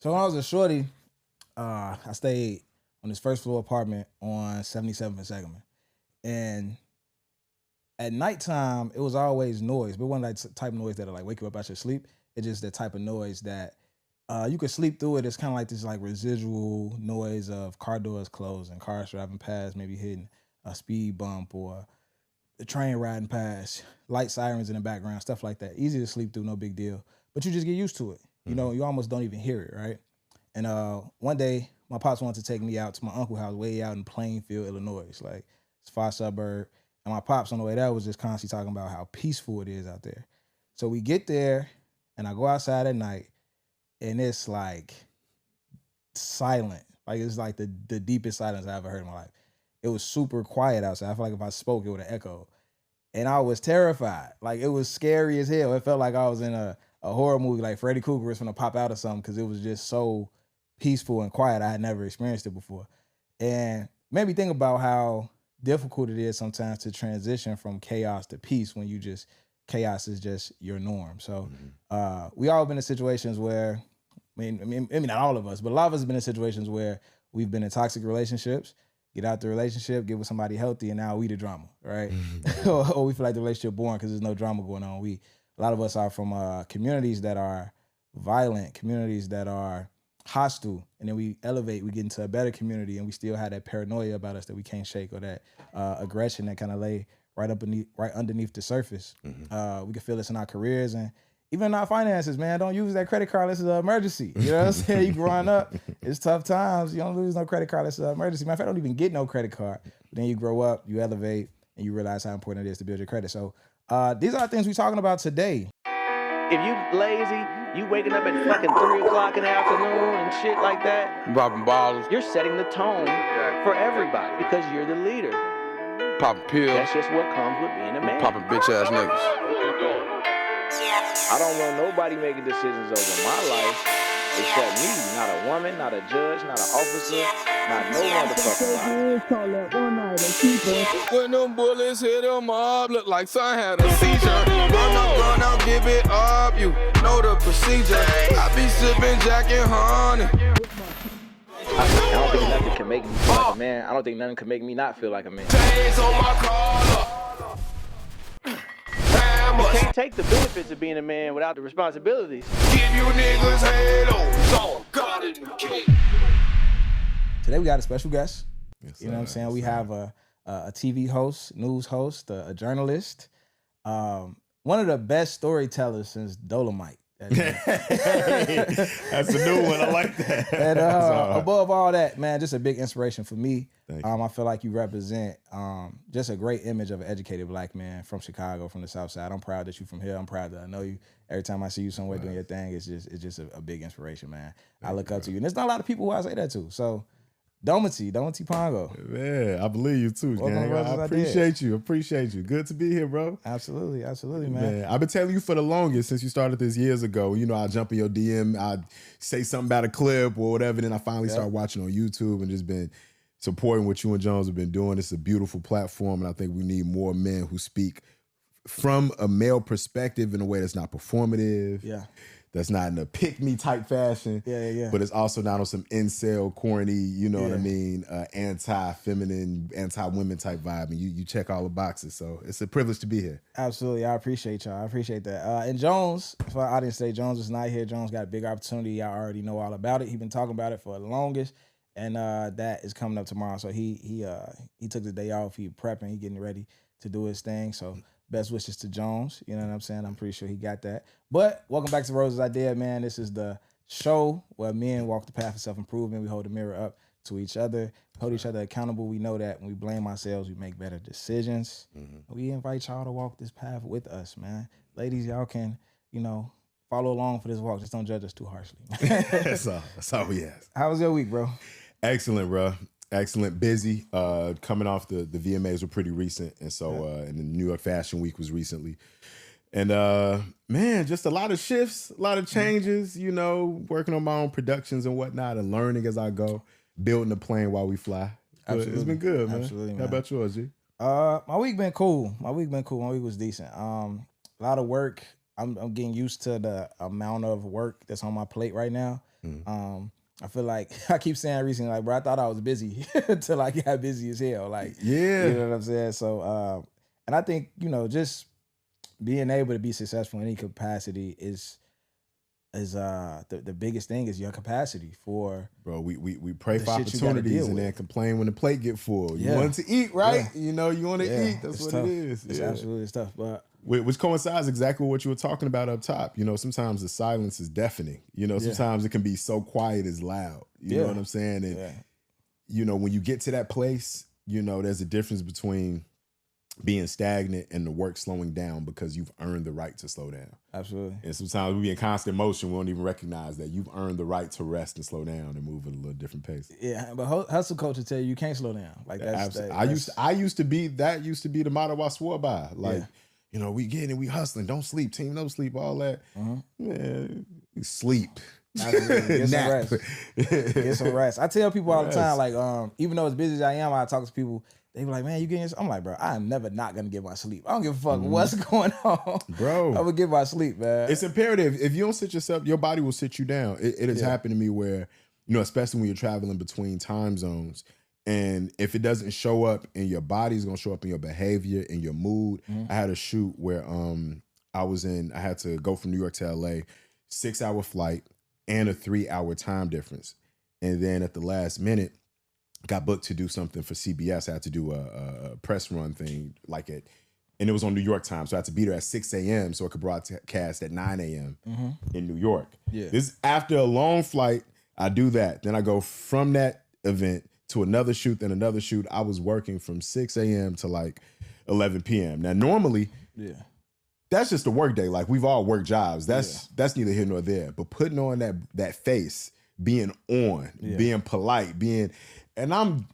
So when I was a shorty, I stayed on this first floor apartment on 77th and Second. And at nighttime, it was always noise, but it wasn't like type of noise that'll like wake you up out your sleep. It's just the type of noise that you could sleep through it. It's kind of like this like residual noise of car doors closing, cars driving past, maybe hitting a speed bump or the train riding past, light sirens in the background, stuff like that. Easy to sleep through, no big deal. But you just get used to it. You know, you almost don't even hear it, right? And one day, my pops wanted to take me out to my uncle's house way out in Plainfield, Illinois. It's like, it's far suburb. And my pops on the way there was just constantly talking about how peaceful it is out there. So we get there, and I go outside at night, and it's like silent. Like it's like the deepest silence I ever heard in my life. It was super quiet outside. I feel like if I spoke, it would have echoed. And I was terrified. Like it was scary as hell. It felt like I was in a horror movie, like Freddy Krueger was gonna pop out or something, because it was just so peaceful and quiet. I had never experienced it before. And made me think about how difficult it is sometimes to transition from chaos to peace when chaos is just your norm. So we all been in situations where, I mean, not all of us, but a lot of us have been in situations where we've been in toxic relationships, get out the relationship, get with somebody healthy, and now we the drama, right? Or we feel like the relationship boring because there's no drama going on. A lot of us are from communities that are violent, communities that are hostile, and then we elevate, we get into a better community, and we still have that paranoia about us that we can't shake, or that aggression that kind of lay right underneath the surface. We can feel this in our careers and even in our finances, man. Don't use that credit card unless it's an emergency. You know what I'm saying? You growing up, it's tough times. You don't lose no credit card unless it's an emergency. Matter of fact, don't even get no credit card. But then you grow up, you elevate, and you realize how important it is to build your credit. So these are the things we're talking about today. If you lazy, you waking up at fucking 3 o'clock in the afternoon and shit like that, Popping bottles, you're setting the tone for everybody because you're the leader. popping pills, That's just what comes with being a man. popping bitch ass niggas. I don't want nobody making decisions over my life except me. Not a woman, not a judge, not an officer, not no motherfucking body. When them bullets hit him up, look like son had a seizure. Run up, give it up, you know the procedure. I be sipping Jack and honey. I don't think nothing can make me feel like a man. I don't think nothing can make me not feel like a man. Chains on my collar. You can't take the benefits of being a man without the responsibilities. Give you niggas halos on God in the cake. Today we got a special guest. Yes, you know what I'm saying? We have a TV host, news host, a journalist, one of the best storytellers since Dolomite. That's a new one. I like that. And above all that, man, just a big inspiration for me. Thank you. I feel like you represent just a great image of an educated black man from Chicago, from the South Side. I'm proud that you're from here. I'm proud that I know you. Every time I see you somewhere doing your thing, it's just a big inspiration, man. I look up to you, and there's not a lot of people who I say that to. So, Dometi Pongo. Yeah, I believe you too, gang. I appreciate you. Good to be here, bro. Absolutely, man. I've been telling you for the longest, since you started this years ago. You know, I jump in your DM, I say something about a clip or whatever, then I finally start watching on YouTube and just been supporting what you and Jones have been doing. It's a beautiful platform, and I think we need more men who speak from a male perspective in a way that's not performative. Yeah. That's not in a pick-me type fashion. Yeah. But it's also not on some incel, corny, you know what I mean, anti-feminine, anti-women type vibe. And you check all the boxes. So it's a privilege to be here. Absolutely. I appreciate y'all. I appreciate that. And Jones, for our audience today, Jones is not here. Jones got a big opportunity. Y'all already know all about it. He's been talking about it for the longest. And that is coming up tomorrow. So he took the day off. He prepping. He getting ready to do his thing. So best wishes to Jones. You know what I'm saying? I'm pretty sure he got that. But welcome back to Rose's Idea, man. This is the show where men walk the path of self-improvement. We hold the mirror up to each other, hold each other accountable. We know that when we blame ourselves, we make better decisions. We invite y'all to walk this path with us, man. Ladies, y'all can, follow along for this walk. Just don't judge us too harshly. That's all we ask. How was your week, bro? Excellent, bro. Excellent. Busy. Coming off the VMAs were pretty recent. And so, and the New York Fashion Week was recently. And man, just a lot of shifts, a lot of changes, working on my own productions and whatnot and learning as I go, building a plane while we fly. Absolutely. It's been good, man. Absolutely, man. How about yours, G? My week been cool. My week was decent. A lot of work. I'm getting used to the amount of work that's on my plate right now. I feel like I keep saying recently, like, bro, I thought I was busy until I got busy as hell. Like, Yeah. you know what I'm saying? So, and I think, just being able to be successful in any capacity is the biggest thing is your capacity for. Bro, we pray the for shit you gotta opportunities deal and with. then complain when the plate get full. You Yeah. want to eat, right? Yeah. You want to Yeah, eat. That's it's what tough. it is. It's absolutely tough. But Which coincides exactly with what you were talking about up top. Sometimes the silence is deafening. Sometimes it can be so quiet it's loud. You know what I'm saying? And, when you get to that place, there's a difference between being stagnant and the work slowing down because you've earned the right to slow down. Absolutely. And sometimes we be in constant motion. We don't even recognize that you've earned the right to rest and slow down and move at a little different pace. Yeah, but hustle culture tell you can't slow down. Like that's. I used to be the motto I swore by. Like, we getting it, we hustling. Don't sleep, team. Don't sleep. All that. Man, sleep. Get some rest. Get some rest. I tell people all the time, like, even though as busy as I am, I talk to people. They be like, man, you getting this? I'm like, bro, I am never not gonna get my sleep. I don't give a fuck what's going on. Bro. I'm gonna get my sleep, man. It's imperative. If you don't sit yourself, your body will sit you down. It has happened to me where, especially when you're traveling between time zones, and if it doesn't show up in your body, it's gonna show up in your behavior, in your mood. I had a shoot where I had to go from New York to LA, 6-hour flight and a 3-hour time difference. And then at the last minute, got booked to do something for CBS. I had to do a press run thing and it was on New York time. So I had to be there at 6 a.m. so I could broadcast at 9 a.m. in New York. Yeah. This after a long flight, I do that. Then I go from that event to another shoot, then another shoot. I was working from 6 a.m. to like 11 p.m. Now, normally, that's just a work day. Like, we've all worked jobs. That's neither here nor there. But putting on that face, being on, being polite, and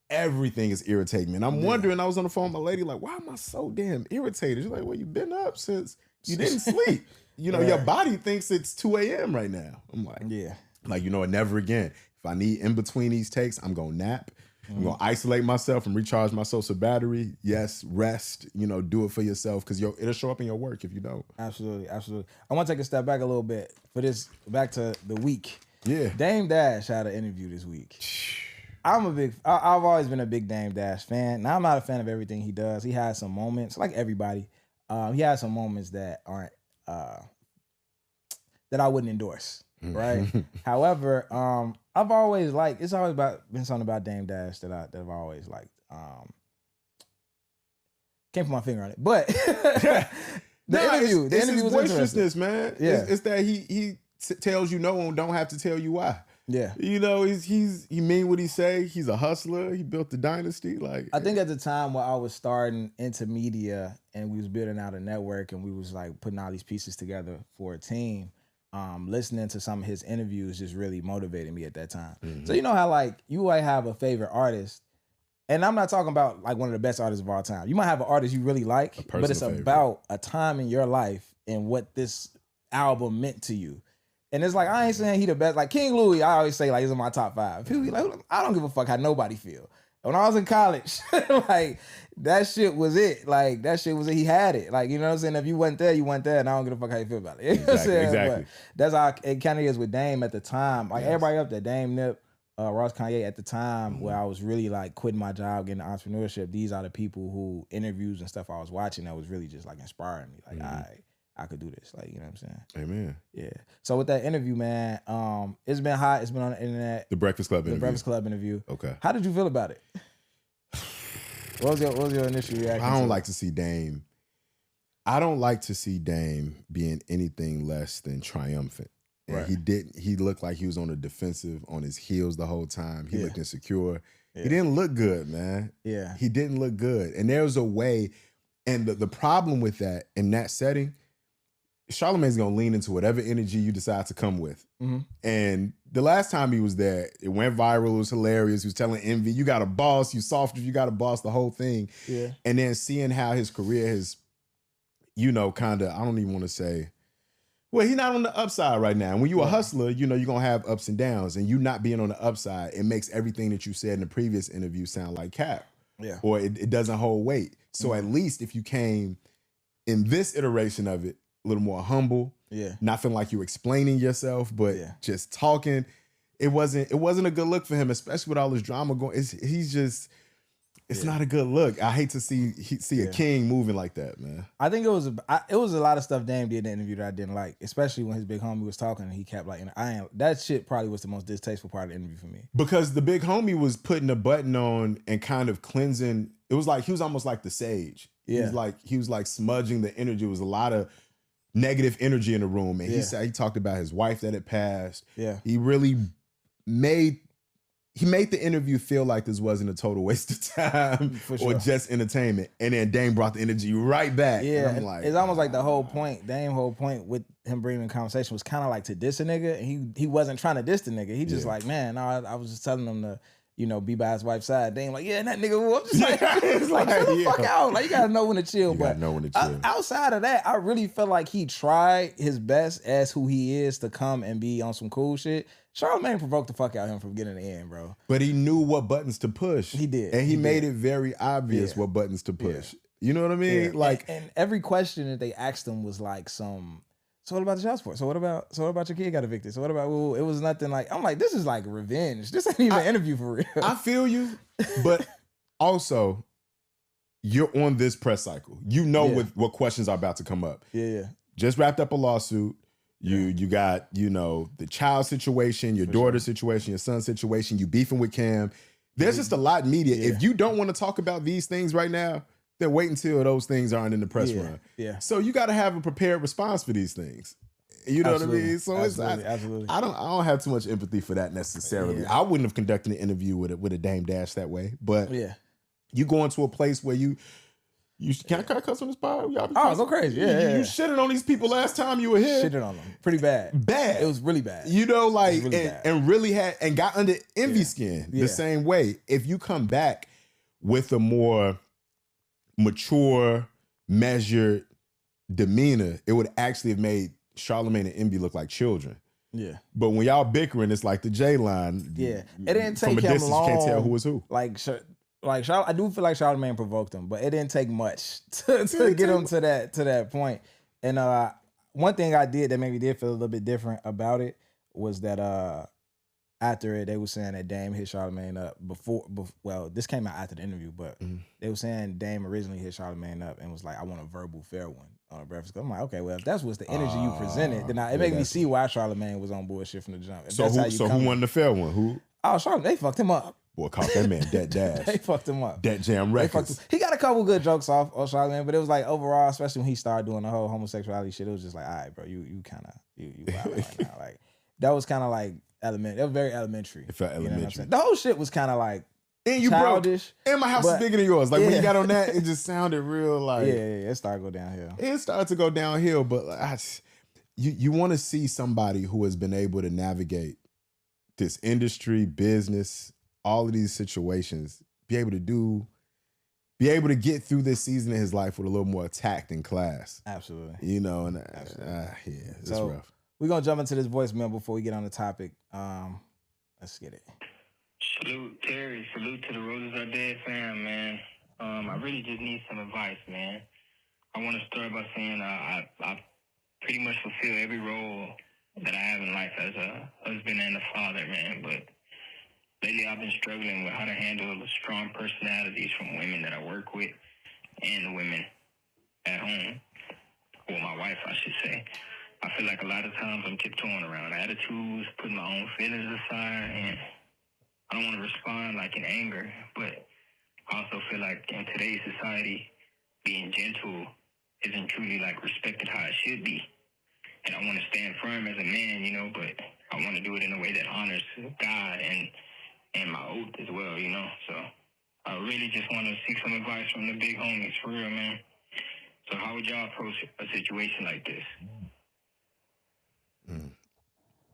everything is irritating me. And I'm wondering, I was on the phone with my lady, like, why am I so damn irritated? She's like, well, you've been up since you didn't sleep. Your body thinks it's 2 a.m. right now. I'm like, never again. If I need in between these takes, I'm going to nap. I'm going to isolate myself and recharge my social battery. Yes, rest, do it for yourself because it'll show up in your work if you don't. Absolutely, absolutely. I want to take a step back a little bit for this, back to the week. Yeah. Dame Dash had an interview this week. I've always been a big Dame Dash fan. Now, I'm not a fan of everything he does. He has some moments, like everybody. He has some moments that aren't, that I wouldn't endorse, right? However, I've always liked, it's always been something about Dame Dash that I've always liked. Can't put my finger on it, but the interview it's his was boisterousness, man. Yeah. It's that he tells you no and don't have to tell you why. Yeah. He mean what he say. He's a hustler. He built the dynasty. I think at the time when I was starting into media and we was building out a network and we was like putting all these pieces together for a team, listening to some of his interviews just really motivated me at that time. So you know how like you might have a favorite artist, and I'm not talking about like one of the best artists of all time. You might have an artist you really like, but it's favorite. about a time in your life and what this album meant to you. And it's like, I ain't saying he the best. Like King Louis, I always say like he's in my top 5. People be like, I don't give a fuck how nobody feel. When I was in college, like that shit was it. Like that shit was it. He had it. Like, you know what I'm saying? If you wasn't there, you weren't there, and I don't give a fuck how you feel about it. You know what I'm saying? Exactly. But that's how it kind of is with Dame at the time. Like everybody up there, Dame, Nip, Ross, Kanye at the time where I was really like quitting my job, getting into entrepreneurship. These are the people who interviews and stuff I was watching that was really just like inspiring me. Like, I could do this. Like, you know what I'm saying? Amen. Yeah. So with that interview, man, it's been hot. It's been on the internet. The Breakfast Club interview. The Breakfast Club interview. Okay. How did you feel about it? What was your initial reaction? I don't like to see Dame. I don't like to see Dame being anything less than triumphant. And Right. he looked like he was on the defensive, on his heels the whole time. He Yeah. looked insecure. Yeah. He didn't look good, man. Yeah. He didn't look good. And there's a way, and the problem with that, in that setting, Charlamagne's gonna lean into whatever energy you decide to come with. And the last time he was there, it went viral. It was hilarious. He was telling Envy, you got a boss, you soft, you got a boss, the whole thing. Yeah. And then seeing how his career has, kind of, I don't even want to say, well, he's not on the upside right now. And when you're a hustler, you're going to have ups and downs. And you not being on the upside, it makes everything that you said in the previous interview sound like cap. Yeah. Or it doesn't hold weight. So at least if you came in this iteration of it, a little more humble. Yeah. Not feeling like you were explaining yourself, but just talking. It wasn't a good look for him, especially with all this drama going. It's not a good look. I hate to see a king moving like that, man. I think it was a lot of stuff Dame did in the interview that I didn't like, especially when his big homie was talking and he kept like, that shit probably was the most distasteful part of the interview for me. Because the big homie was putting a button on and kind of cleansing. It was like he was almost like the sage. Yeah. He was like smudging the energy. It was a lot of negative energy in the room. And he talked about his wife that had passed. Yeah. He really made the interview feel like this wasn't a total waste of time or just entertainment. And then Dame brought the energy right back. Yeah, and I'm like, it's almost like the whole point, Dame's whole point with him bringing the conversation was kind of like to diss a nigga. And he wasn't trying to diss the nigga. He just like, man, no, I was just telling him to, be by his wife's side. Dame like, yeah, that nigga, I'm just like, it's like, chill the fuck out. Like, you gotta know when to chill. Outside of that, I really felt like he tried his best as who he is to come and be on some cool shit. Charlamagne provoked the fuck out of him from getting the end, bro. But he knew what buttons to push. He did. And he made it very obvious what buttons to push. You know what I mean? Yeah. Like, and every question that they asked him was like so what about the child support? So what about your kid got evicted? So what about, well, it was nothing like, I'm like, this is like revenge. This ain't even an interview for real. I feel you, but also you're on this press cycle. You know what questions are about to come up. Yeah. Just wrapped up a lawsuit. You got, the child situation, your daughter situation, your son situation, you beefing with Cam. There's just a lot in media. If you don't want to talk about these things right now, then wait until those things aren't in the press run. Yeah. So you got to have a prepared response for these things. You know what I mean? So absolutely. I don't have too much empathy for that necessarily. I wouldn't have conducted an interview with a Dame Dash that way. But you go into a place where you can I cuss on this pod? Go crazy. You shitted on these people last time you were here. Shitted on them. Pretty bad. Bad. It was really bad. And really got under envy skin the same way. If you come back with a more mature, measured demeanor, it would actually have made Charlamagne and Envy look like children. Yeah. But when y'all bickering, it's like the J line. Yeah. It didn't take from a him distance, long. you can't tell who was who. I do feel like Charlamagne provoked him, but it didn't take much to get him to that point. And one thing I did that maybe did feel a little bit different about it was that after it, they were saying that Dame hit Charlamagne up before this came out after the interview, but they were saying Dame originally hit Charlamagne up and was like, I want a verbal fair one on a Breakfast Club. I'm like, okay, well, if that's what's the energy you presented, then it made me see why Charlamagne was on bullshit from the jump. So who won the fair one? Who? Oh, Charlamagne, they fucked him up. Boy, caught that man that dash. They fucked him up. That Jam Records. He got a couple good jokes off Charlamagne, but it was like overall, especially when he started doing the whole homosexuality shit, it was just like, all right, bro, you kind of wild right now. Like that was kind of like elementary. It was very elementary. It felt elementary. The whole shit was kind of like and you childish. And my house is bigger than yours. Like when you got on that, it just sounded real like it started to go downhill. It started to go downhill, but you want to see somebody who has been able to navigate this industry, business, all of these situations, be able to get through this season of his life with a little more tact and class. Absolutely. It's rough. We're going to jump into this voicemail before we get on the topic. Let's get it. Salute, Terry. Salute to the Roses Are Dead fam, man. I really just need some advice, man. I want to start by saying I pretty much fulfill every role that I have in life as a husband and a father, man, but lately, I've been struggling with how to handle the strong personalities from women that I work with and the women at home. Or my wife, I should say. I feel like a lot of times I'm tiptoeing around attitudes, putting my own feelings aside, and I don't want to respond like in anger, but I also feel like in today's society, being gentle isn't truly like respected how it should be. And I want to stand firm as a man, but I want to do it in a way that honors God and my oath as well, So I really just want to seek some advice from the big homies, for real, man. So how would y'all approach a situation like this?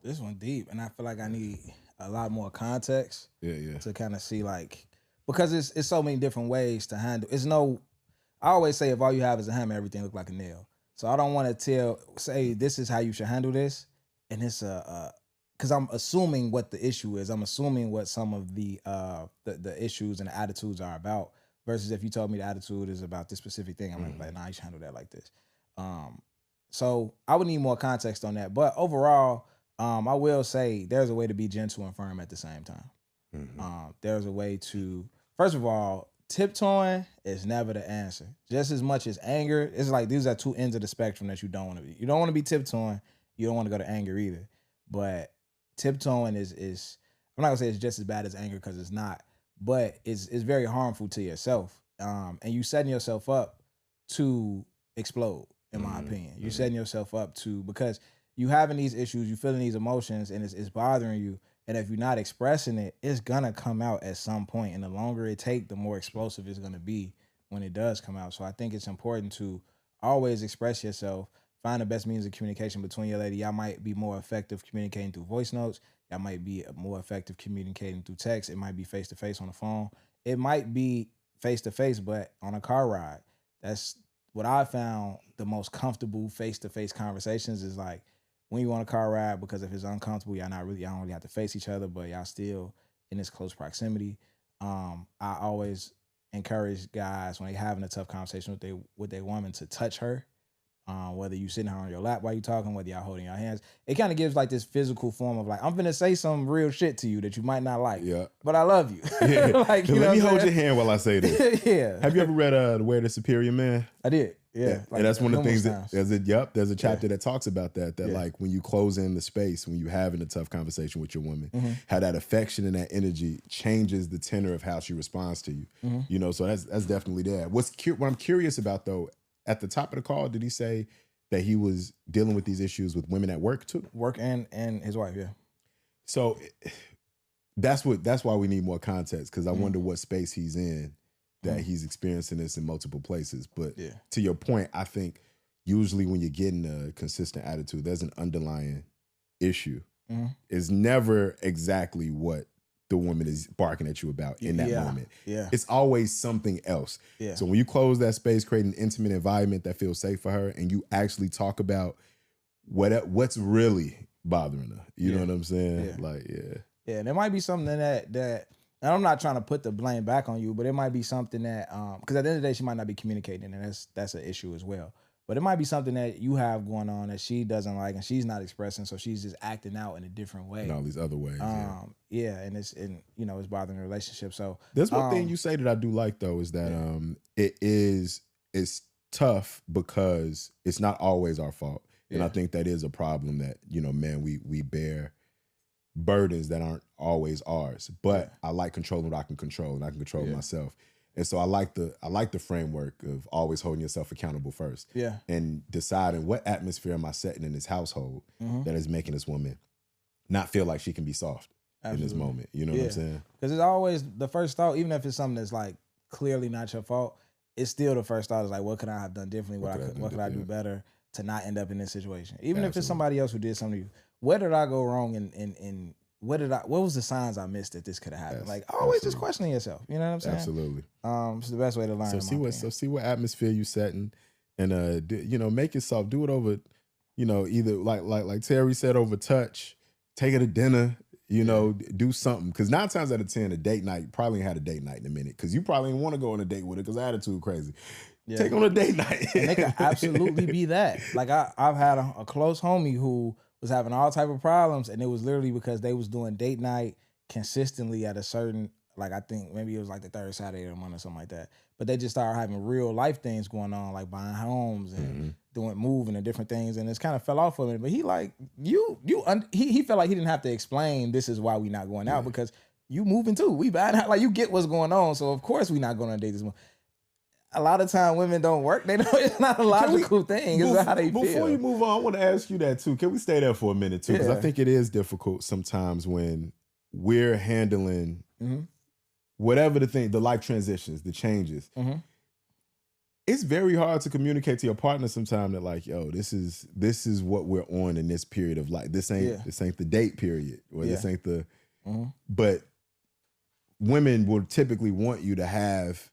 This one deep, and I feel like I need a lot more context to kind of see, because it's so many different ways to handle. I always say if all you have is a hammer, everything look like a nail. So I don't want to say this is how you should handle this, and it's because I'm assuming what the issue is. I'm assuming what some of the issues and the attitudes are about. Versus if you told me the attitude is about this specific thing, I'm like, nah, you should handle that like this. So I would need more context on that. But overall, I will say there's a way to be gentle and firm at the same time. There's a way to, first of all, tiptoeing is never the answer. Just as much as anger, it's like these are two ends of the spectrum that you don't want to be. You don't want to be tiptoeing. You don't want to go to anger either. But tiptoeing is I'm not gonna say it's just as bad as anger because it's not, but it's very harmful to yourself. And you setting yourself up to explode, in my opinion. You're setting yourself up to, because you having these issues, you feeling these emotions, and it's bothering you. And if you're not expressing it, it's gonna come out at some point. And the longer it takes, the more explosive it's gonna be when it does come out. So I think it's important to always express yourself. Find the best means of communication between your lady. Y'all might be more effective communicating through voice notes. Y'all might be more effective communicating through text. It might be face-to-face on the phone. It might be face-to-face, but on a car ride. That's what I found the most comfortable face-to-face conversations is like when you on a car ride, because if it's uncomfortable, y'all don't really have to face each other, but y'all still in this close proximity. I always encourage guys when they having a tough conversation with their woman to touch her. Whether you sitting her on your lap while you talking, whether y'all holding your hands, it kind of gives like this physical form of like, I'm finna say some real shit to you that you might not like, but I love you. Yeah. Like, you Let me hold your hand while I say this. Yeah. Have you ever read The Way of the Superior Man? I did. Yeah. Like, and that's one of the things times. that there's a chapter that talks about that like when you close in the space, when you having a tough conversation with your woman, how that affection and that energy changes the tenor of how she responds to you. You know, so that's definitely there. What I'm curious about though, at the top of the call, did he say that he was dealing with these issues with women at work too? Work and his wife, yeah. So that's why we need more context, because I wonder what space he's in that he's experiencing this in multiple places. But to your point, I think usually when you're getting a consistent attitude, there's an underlying issue. It's never exactly what the woman is barking at you about in that moment. Yeah. It's always something else. Yeah. So when you close that space, create an intimate environment that feels safe for her, and you actually talk about what's really bothering her. You know what I'm saying? Yeah. Like, Yeah, there might be something that and I'm not trying to put the blame back on you, but it might be something that because at the end of the day she might not be communicating, and that's an issue as well. But it might be something that you have going on that she doesn't like and she's not expressing, so she's just acting out in a different way. in all these other ways. And it's bothering the relationship. So there's one thing you say that I do like though, is that it's tough because it's not always our fault. And I think that is a problem that, man, we bear burdens that aren't always ours. But I like controlling what I can control, and I can control myself. And so I like the framework of always holding yourself accountable first. Yeah. And deciding what atmosphere am I setting in this household that is making this woman not feel like she can be soft in this moment. You know what I'm saying? Because it's always the first thought, even if it's something that's like clearly not your fault, it's still the first thought is like, what could I have done differently? What could I do better to not end up in this situation? Even if it's somebody else who did something to you. Where did I go wrong and what was the signs I missed that this could have happened? Like always just questioning yourself. You know what I'm saying? Absolutely. It's the best way to learn. So see what atmosphere you setting, and make yourself do it over, either like Terry said, over touch, take her to dinner, do something. Because 9 times out of 10, a date night, you probably ain't had a date night in a minute, because you probably didn't want to go on a date with her because attitude crazy. Yeah. Take on a date night. And they can absolutely be that. Like I've had a close homie who was having all type of problems, and it was literally because they was doing date night consistently at a certain, like I think maybe it was like the third Saturday of the month or something like that. But they just started having real life things going on, like buying homes and moving and different things, and it's kind of fell off for him. But he like he felt like he didn't have to explain this is why we not going out, because you moving too. We buying out, like you get what's going on, so of course we not going on a date this month. A lot of time women don't work. They don't. It's not a logical thing. It's how they feel. Before you move on, I want to ask you that too. Can we stay there for a minute too? Because I think it is difficult sometimes when we're handling whatever the life transitions, the changes. It's very hard to communicate to your partner sometimes that like, yo, this is what we're on in this period of life. This ain't the date period, or this ain't the. But women will typically want you to have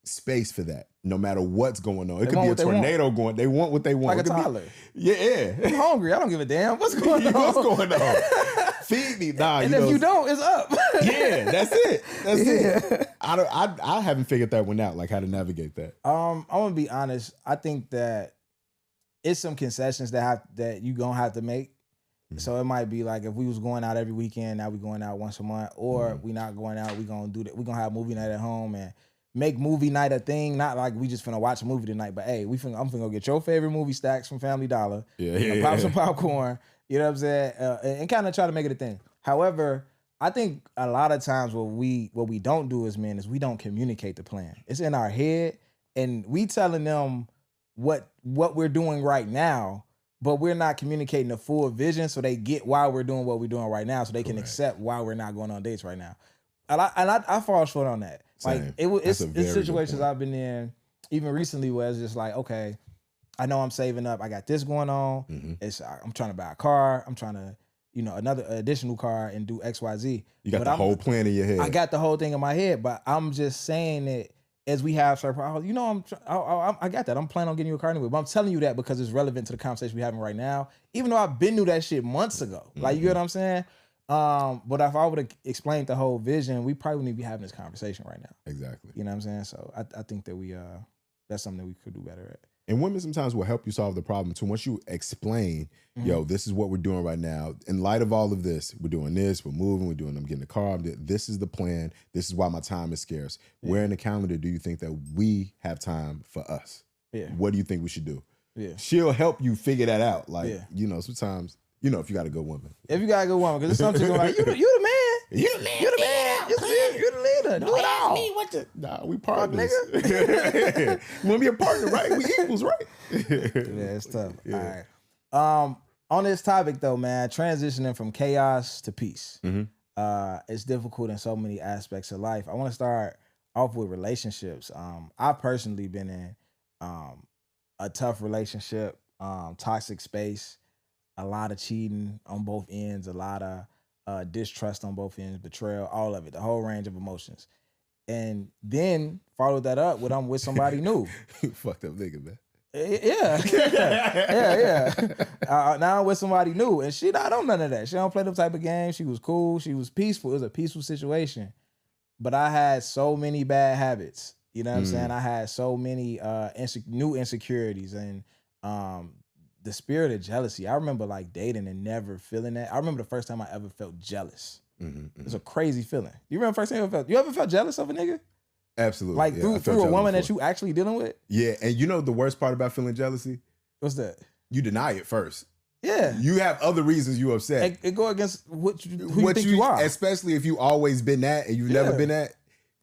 space for that, no matter what's going on. It could be a tornado going. They want what they want. Like a toddler. I'm hungry. I don't give a damn. What's going on? What's going on? Feed me. Nah, and if you don't, it's up. That's it. That's it. I haven't figured that one out, like how to navigate that. I'm gonna be honest. I think that it's some concessions that you gonna have to make. So it might be like if we was going out every weekend, now we going out once a month, or we not going out, we gonna do that. We gonna have movie night at home and make movie night a thing. Not like we just finna watch a movie tonight, but hey, I'm finna go get your favorite movie stacks from Family Dollar. Pop some popcorn. You know what I'm saying? And kind of try to make it a thing. However, I think a lot of times what we don't do as men is we don't communicate the plan. It's in our head, and we telling them what we're doing right now. But we're not communicating the full vision so they get why we're doing what we're doing right now, so they can accept why we're not going on dates right now. And I fall short on that. Same. Like it's situations I've been in, even recently, where it's just like, okay, I know I'm saving up. I got this going on. I'm trying to buy a car. I'm trying to, another additional car and do X, Y, Z. You got the whole plan in your head. I got the whole thing in my head, but I'm just saying that. As we have certain, I got that. I'm planning on getting you a car anyway. But I'm telling you that because it's relevant to the conversation we're having right now. Even though I've been through that shit months ago. Like, you get what I'm saying? But if I would have explained the whole vision, we probably wouldn't be having this conversation right now. Exactly. You know what I'm saying? So I think that that's something that we could do better at. And women sometimes will help you solve the problem too. Once you explain, yo, this is what we're doing right now. In light of all of this, we're doing this, we're moving, I'm getting a car. This is the plan. This is why my time is scarce. Where in the calendar do you think that we have time for us? Yeah. What do you think we should do? Yeah. She'll help you figure that out. Like, sometimes, if you got a good woman. If you got a good woman, because it's something like, you the man. You the man. You the leader. Do it all. Me, what the? Nah, we partners. You want to be a partner, right? We equals, right? Yeah, it's tough. Yeah. All right. On this topic, though, man, transitioning from chaos to peace. It's difficult in so many aspects of life. I want to start off with relationships. I've personally been in a tough relationship, toxic space, a lot of cheating on both ends, a lot of distrust on both ends, betrayal, all of it, the whole range of emotions. And then followed that up with I'm with somebody new. You fucked up nigga, man. Yeah. Now I'm with somebody new, and she not on none of that. She don't play them type of games. She was cool. She was peaceful. It was a peaceful situation. But I had so many bad habits. You know what I'm saying? I had so many new insecurities and the spirit of jealousy. I remember like dating and never feeling that. I remember the first time I ever felt jealous. It's a crazy feeling. You remember the first time you ever felt? You ever felt jealous of a nigga? Absolutely. Like through a woman that you actually dealing with? Yeah, and you know the worst part about feeling jealousy? What's that? You deny it first. Yeah. You have other reasons you upset. It go against who you think you are. Especially if you always been that and you've never been that.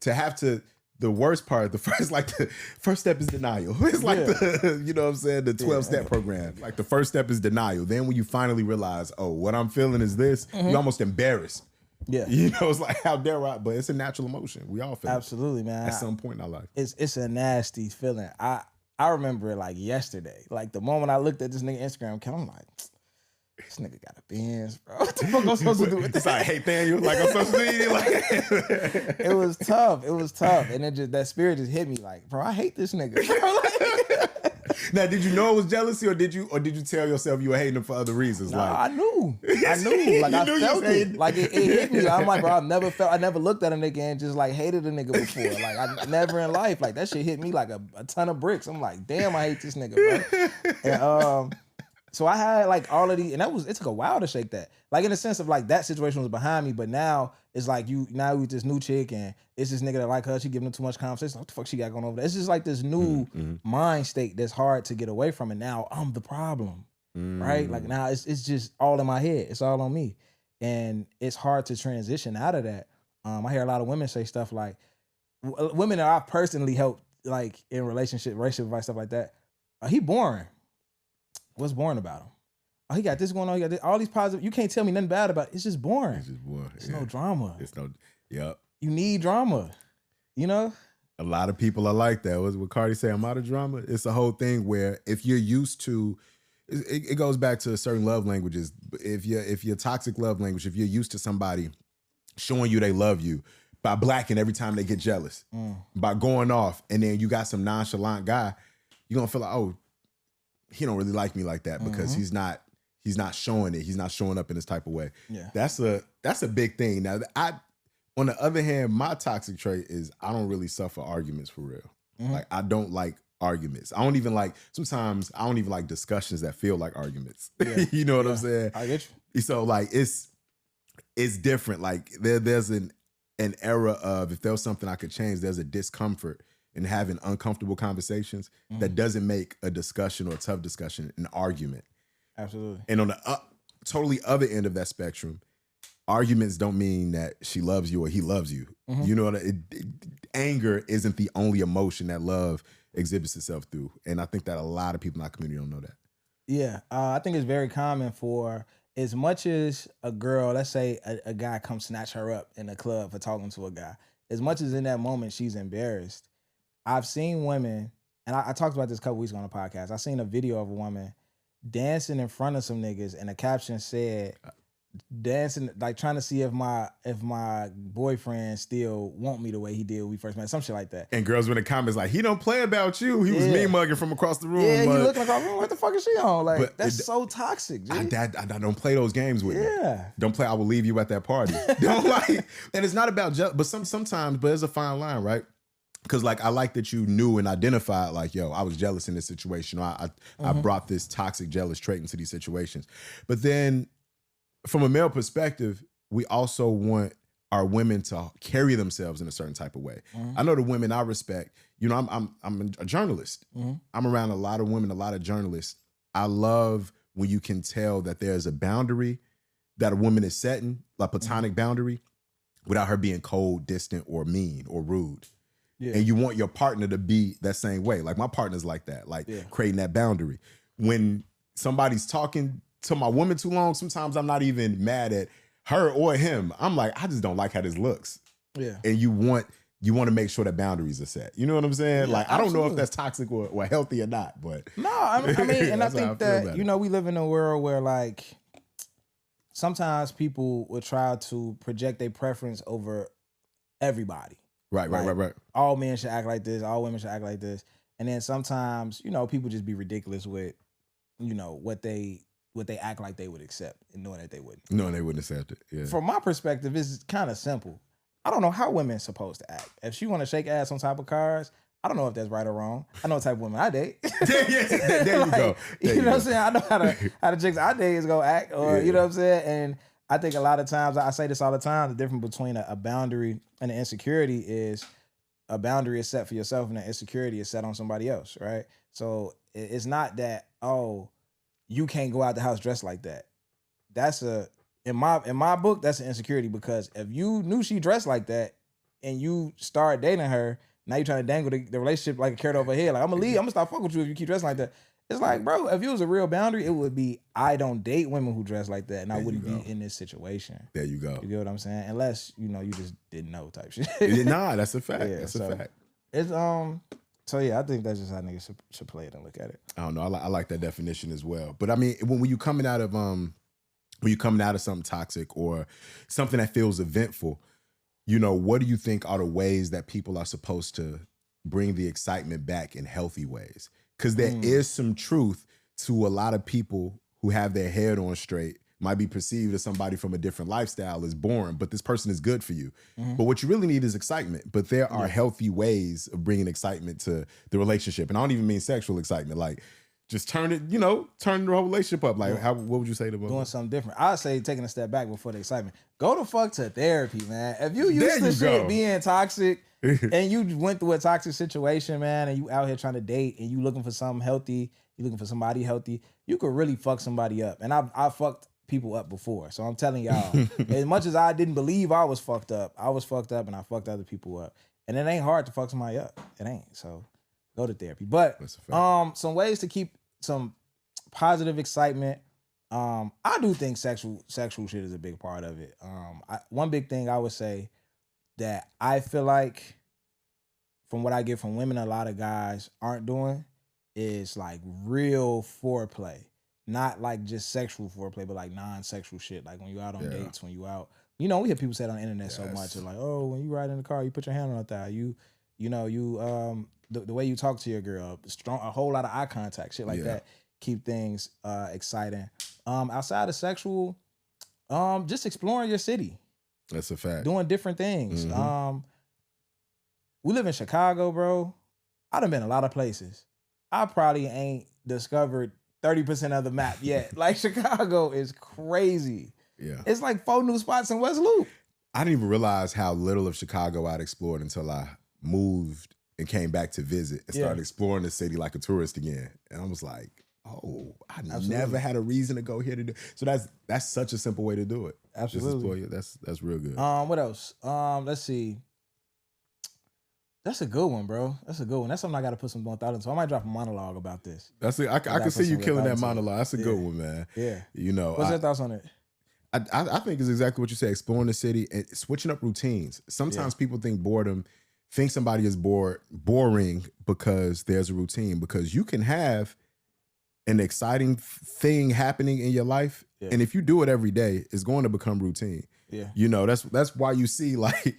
To have to, the worst part, the first step is denial. It's like the, you know what I'm saying, the 12-step program. Like the first step is denial. Then when you finally realize, oh, what I'm feeling is this, you're almost embarrassed. Yeah. You know, it's like, how dare I? But it's a natural emotion. We all feel absolutely, man. At some point in our life. It's a nasty feeling. I remember it like yesterday. Like the moment I looked at this nigga Instagram account, I'm like, this nigga got a Benz, bro. What the fuck I'm supposed to do with this? It's like, hey, Daniel, like I'm supposed to media. Like it was tough. And it just, that spirit just hit me like, bro, I hate this nigga. Now, did you know it was jealousy, or did you tell yourself you were hating him for other reasons? Nah, like I knew. Like I felt it. Like it hit me. I'm like, bro, I never looked at a nigga and just like hated a nigga before. Like I never in life. Like that shit hit me like a ton of bricks. I'm like, damn, I hate this nigga, bro. And so I had like all of these, and it took a while to shake that. Like in the sense of like that situation was behind me, but now it's like you with this new chick and it's this nigga that like her, she giving him too much conversation. What the fuck she got going over there? It's just like this new mind state that's hard to get away from, and now I'm the problem, right? Like now it's just all in my head. It's all on me, and it's hard to transition out of that. I hear a lot of women say stuff like, women that I personally helped like in relationship advice, stuff like that. He boring. What's boring about him? Oh, he got this going on. He got this, all these positive. You can't tell me nothing bad about it. It's just boring. It's just boring. There's no drama. Yep. You need drama. You know? A lot of people are like that. What Cardi say, I'm out of drama. It's a whole thing where if you're used to, it goes back to certain love languages. If you're toxic love language, if you're used to somebody showing you they love you by blacking every time they get jealous, by going off, and then you got some nonchalant guy, you're going to feel like, oh, he don't really like me like that because he's not showing it. He's not showing up in this type of way. Yeah. That's a big thing. Now, on the other hand, my toxic trait is I don't really suffer arguments for real. Like I don't like arguments. Sometimes I don't even like discussions that feel like arguments. Yeah. You know what I'm saying? I get you. So like it's different. Like there's an era of, if there was something I could change, there's a discomfort in having uncomfortable conversations that doesn't make a discussion or a tough discussion an argument. Absolutely. And on the totally other end of that spectrum, arguments don't mean that she loves you or he loves you. You know, anger isn't the only emotion that love exhibits itself through. And I think that a lot of people in our community don't know that. Yeah. I think it's very common for, as much as a girl, let's say a guy comes snatch her up in a club for talking to a guy, as much as in that moment she's embarrassed, I've seen women, and I talked about this a couple weeks ago on the podcast. I seen a video of a woman dancing in front of some niggas, and the caption said, dancing, like trying to see if my boyfriend still want me the way he did when we first met, some shit like that. And girls in the comments like, he don't play about you. He was me mugging from across the room. Yeah, you looking across the room, what the fuck is she on? Like, but that's so toxic, G. I don't play those games with you. Yeah. Don't play, I will leave you at that party. Don't like, and it's not about but sometimes, but there's a fine line, right? Because like, I like that you knew and identified like, yo, I was jealous in this situation. I brought this toxic jealous trait into these situations. But then from a male perspective, we also want our women to carry themselves in a certain type of way. I know the women I respect, you know, I'm a journalist. I'm around a lot of women, a lot of journalists. I love when you can tell that there's a boundary that a woman is setting, a platonic boundary, without her being cold, distant, or mean, or rude. Yeah. And you want your partner to be that same way. Like my partner's like that, like creating that boundary. When somebody's talking to my woman too long, sometimes I'm not even mad at her or him. I'm like, I just don't like how this looks. Yeah. And you want to make sure that boundaries are set. You know what I'm saying? Yeah, like, I don't know if that's toxic or healthy or not, but. No, I mean, and I think that, you know, we live in a world where like, sometimes people will try to project their preference over everybody. Right. All men should act like this. All women should act like this. And then sometimes, you know, people just be ridiculous with, you know, what they act like they would accept and knowing that they wouldn't. No, they wouldn't accept it. Yeah. From my perspective, it's kind of simple. I don't know how women are supposed to act. If she want to shake ass on top of cars, I don't know if that's right or wrong. I know what type of women I date. There you go. You know what I'm saying? I know how the chicks I date is gonna act, or you know what I'm saying? And I think a lot of times, I say this all the time, the difference between a boundary and an insecurity is a boundary is set for yourself and an insecurity is set on somebody else, right? So it's not that, oh, you can't go out the house dressed like that. That's in my book, that's an insecurity, because if you knew she dressed like that and you start dating her, now you're trying to dangle the relationship like a carrot over here. Like, I'm gonna stop fucking with you if you keep dressing like that. It's like, bro, if it was a real boundary, it would be, I don't date women who dress like that, and I wouldn't be in this situation. There you go. You get what I'm saying? Unless, you know, you just didn't know type shit. Nah, that's a fact. Yeah, that's a fact. It's so yeah, I think that's just how niggas should play it and look at it. I don't know. I like that definition as well. But I mean, when you coming out of something toxic or something that feels eventful, you know, what do you think are the ways that people are supposed to bring the excitement back in healthy ways? Because there is some truth to a lot of people who have their head on straight, might be perceived as somebody from a different lifestyle is boring, but this person is good for you. But what you really need is excitement. But there are healthy ways of bringing excitement to the relationship. And I don't even mean sexual excitement. Like, just turn the whole relationship up. Like, what would you say to both? Doing something different. I'd say taking a step back before the excitement. Go the fuck to therapy, man. If you used to shit being toxic and you went through a toxic situation, man, and you out here trying to date and you looking for something healthy, you looking for somebody healthy, you could really fuck somebody up. And I've fucked people up before. So I'm telling y'all, as much as I didn't believe I was fucked up and I fucked other people up. And it ain't hard to fuck somebody up. It ain't. So go to therapy. But some ways to keep some positive excitement. I do think sexual shit is a big part of it. One big thing I would say that I feel like, from what I get from women, a lot of guys aren't doing is like real foreplay. Not like just sexual foreplay, but like non-sexual shit. Like when you out on dates, when you out, you know, we hear people say it on the internet so much. It's like, oh, when you ride in the car, you put your hand on her thigh. The way you talk to your girl, a whole lot of eye contact, shit like that. Keep things exciting. Outside of sexual, just exploring your city. That's a fact. Doing different things. We live in Chicago, bro. I done been a lot of places. I probably ain't discovered 30% of the map yet. Like, Chicago is crazy. Yeah. It's like 4 new spots in West Loop. I didn't even realize how little of Chicago I'd explored until I moved and came back to visit and started exploring the city like a tourist again. And I was like, oh, I never had a reason to go here to do. So that's such a simple way to do it. Absolutely. That's real good. What else? Let's see. That's a good one, bro. That's a good one. That's something I got to put some more thought into. I might drop a monologue about this. That's it. I can see you killing that monologue. That's a good one, man. Yeah. You know, what's your thoughts on it? I think it's exactly what you say, exploring the city and switching up routines. Sometimes people think somebody is boring because there's a routine, because you can have an exciting thing happening in your life. Yeah. And if you do it every day, it's going to become routine. Yeah. You know, that's why you see, like,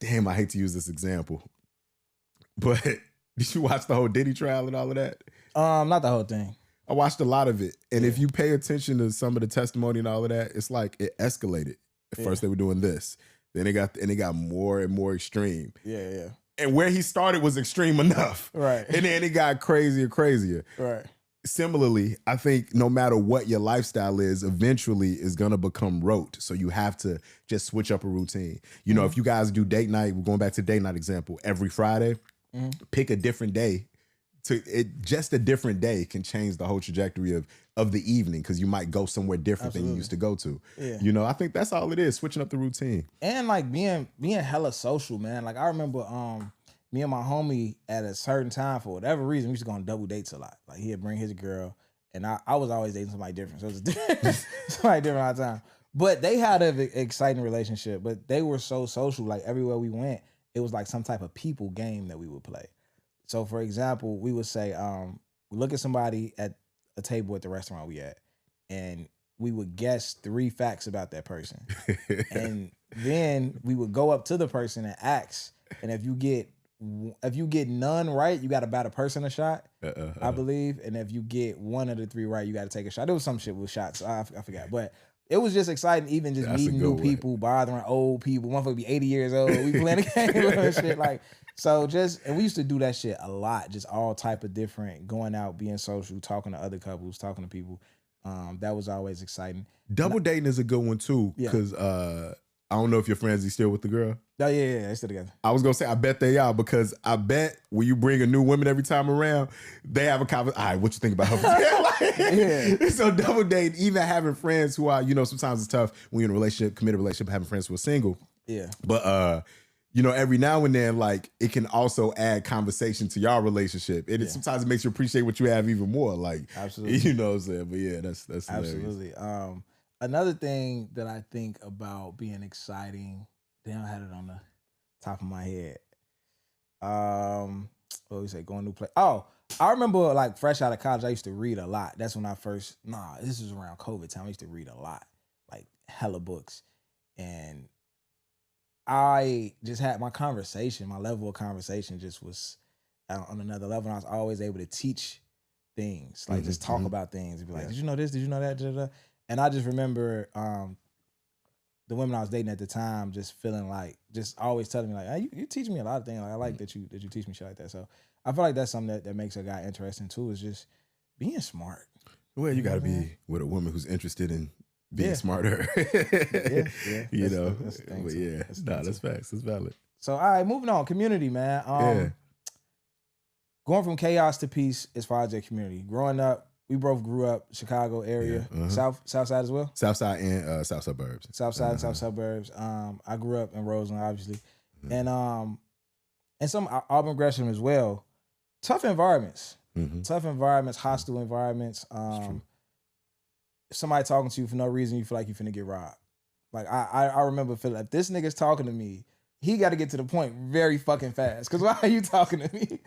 damn, I hate to use this example, but did you watch the whole Diddy trial and all of that? Not the whole thing. I watched a lot of it. And if you pay attention to some of the testimony and all of that, it's like it escalated. At first they were doing this. Then it got more and more extreme. Yeah, yeah. And where he started was extreme enough. Right. And then it got crazier, crazier. Right. Similarly, I think no matter what your lifestyle is, eventually it's going to become rote. So you have to just switch up a routine. You know, if you guys do date night, we're going back to date night example, every Friday, pick a different day. Just a different day can change the whole trajectory of the evening, because you might go somewhere different than you used to go to. Yeah. You know, I think that's all it is, switching up the routine. And like being hella social, man. Like I remember me and my homie at a certain time, for whatever reason, we used to go on double dates a lot. Like he'd bring his girl, and I was always dating somebody different. So it was somebody different all the time. But they had an exciting relationship, but they were so social. Like everywhere we went, it was like some type of people game that we would play. So, for example, we would say, we look at somebody at a table at the restaurant we at, and we would guess 3 facts about that person. And then we would go up to the person and ask, and if you get none right, you got to buy the person a shot, I believe. And if you get 1 of the 3 right, you got to take a shot. There was some shit with shots. I forgot. But it was just exciting, even just meeting new people, bothering old people. One for be 80 years old. We playing a game and shit. Like, so and we used to do that shit a lot. Just all type of different, going out, being social, talking to other couples, talking to people. That was always exciting. Double dating is a good one too, because I don't know if your friends are still with the girl. Oh yeah, they're still together. I was gonna say I bet they are, because I bet when you bring a new woman every time around, they have a conversation. All right, what you think about her? So double date, even having friends who are, you know, sometimes it's tough when you're in a relationship, committed relationship, having friends who are single. Yeah. But you know, every now and then, like, it can also add conversation to your relationship. And sometimes it makes you appreciate what you have even more. Like, absolutely, you know what I'm saying? But yeah, that's absolutely hilarious. Another thing that I think about being exciting, damn, I had it on the top of my head. What we say, going new place. Oh, I remember like fresh out of college, I used to read a lot. That's when I first, this was around COVID time. I used to read a lot, like hella books. And I just had my level of conversation just was on another level. And I was always able to teach things, like just talk about things and be like, did you know this? Did you know that? And I just remember the women I was dating at the time just feeling like, just always telling me like, hey, you teach me a lot of things. Like, I like that you teach me shit like that. So I feel like that's something that makes a guy interesting too, is just being smart. Well, you got to be with a woman who's interested in being smarter. You know, that's the thing, but that's facts. That's valid. So, all right, moving on. Community, man. Going from chaos to peace as far as their community. Growing up, we both grew up Chicago area, South side as well. South side and South suburbs. South side and South suburbs. I grew up in Roseland, obviously, and some Auburn Gresham as well. Tough environments, hostile environments. Somebody talking to you for no reason, you feel like you finna get robbed. Like I remember feeling like, this nigga's talking to me, he got to get to the point very fucking fast. Cause why are you talking to me?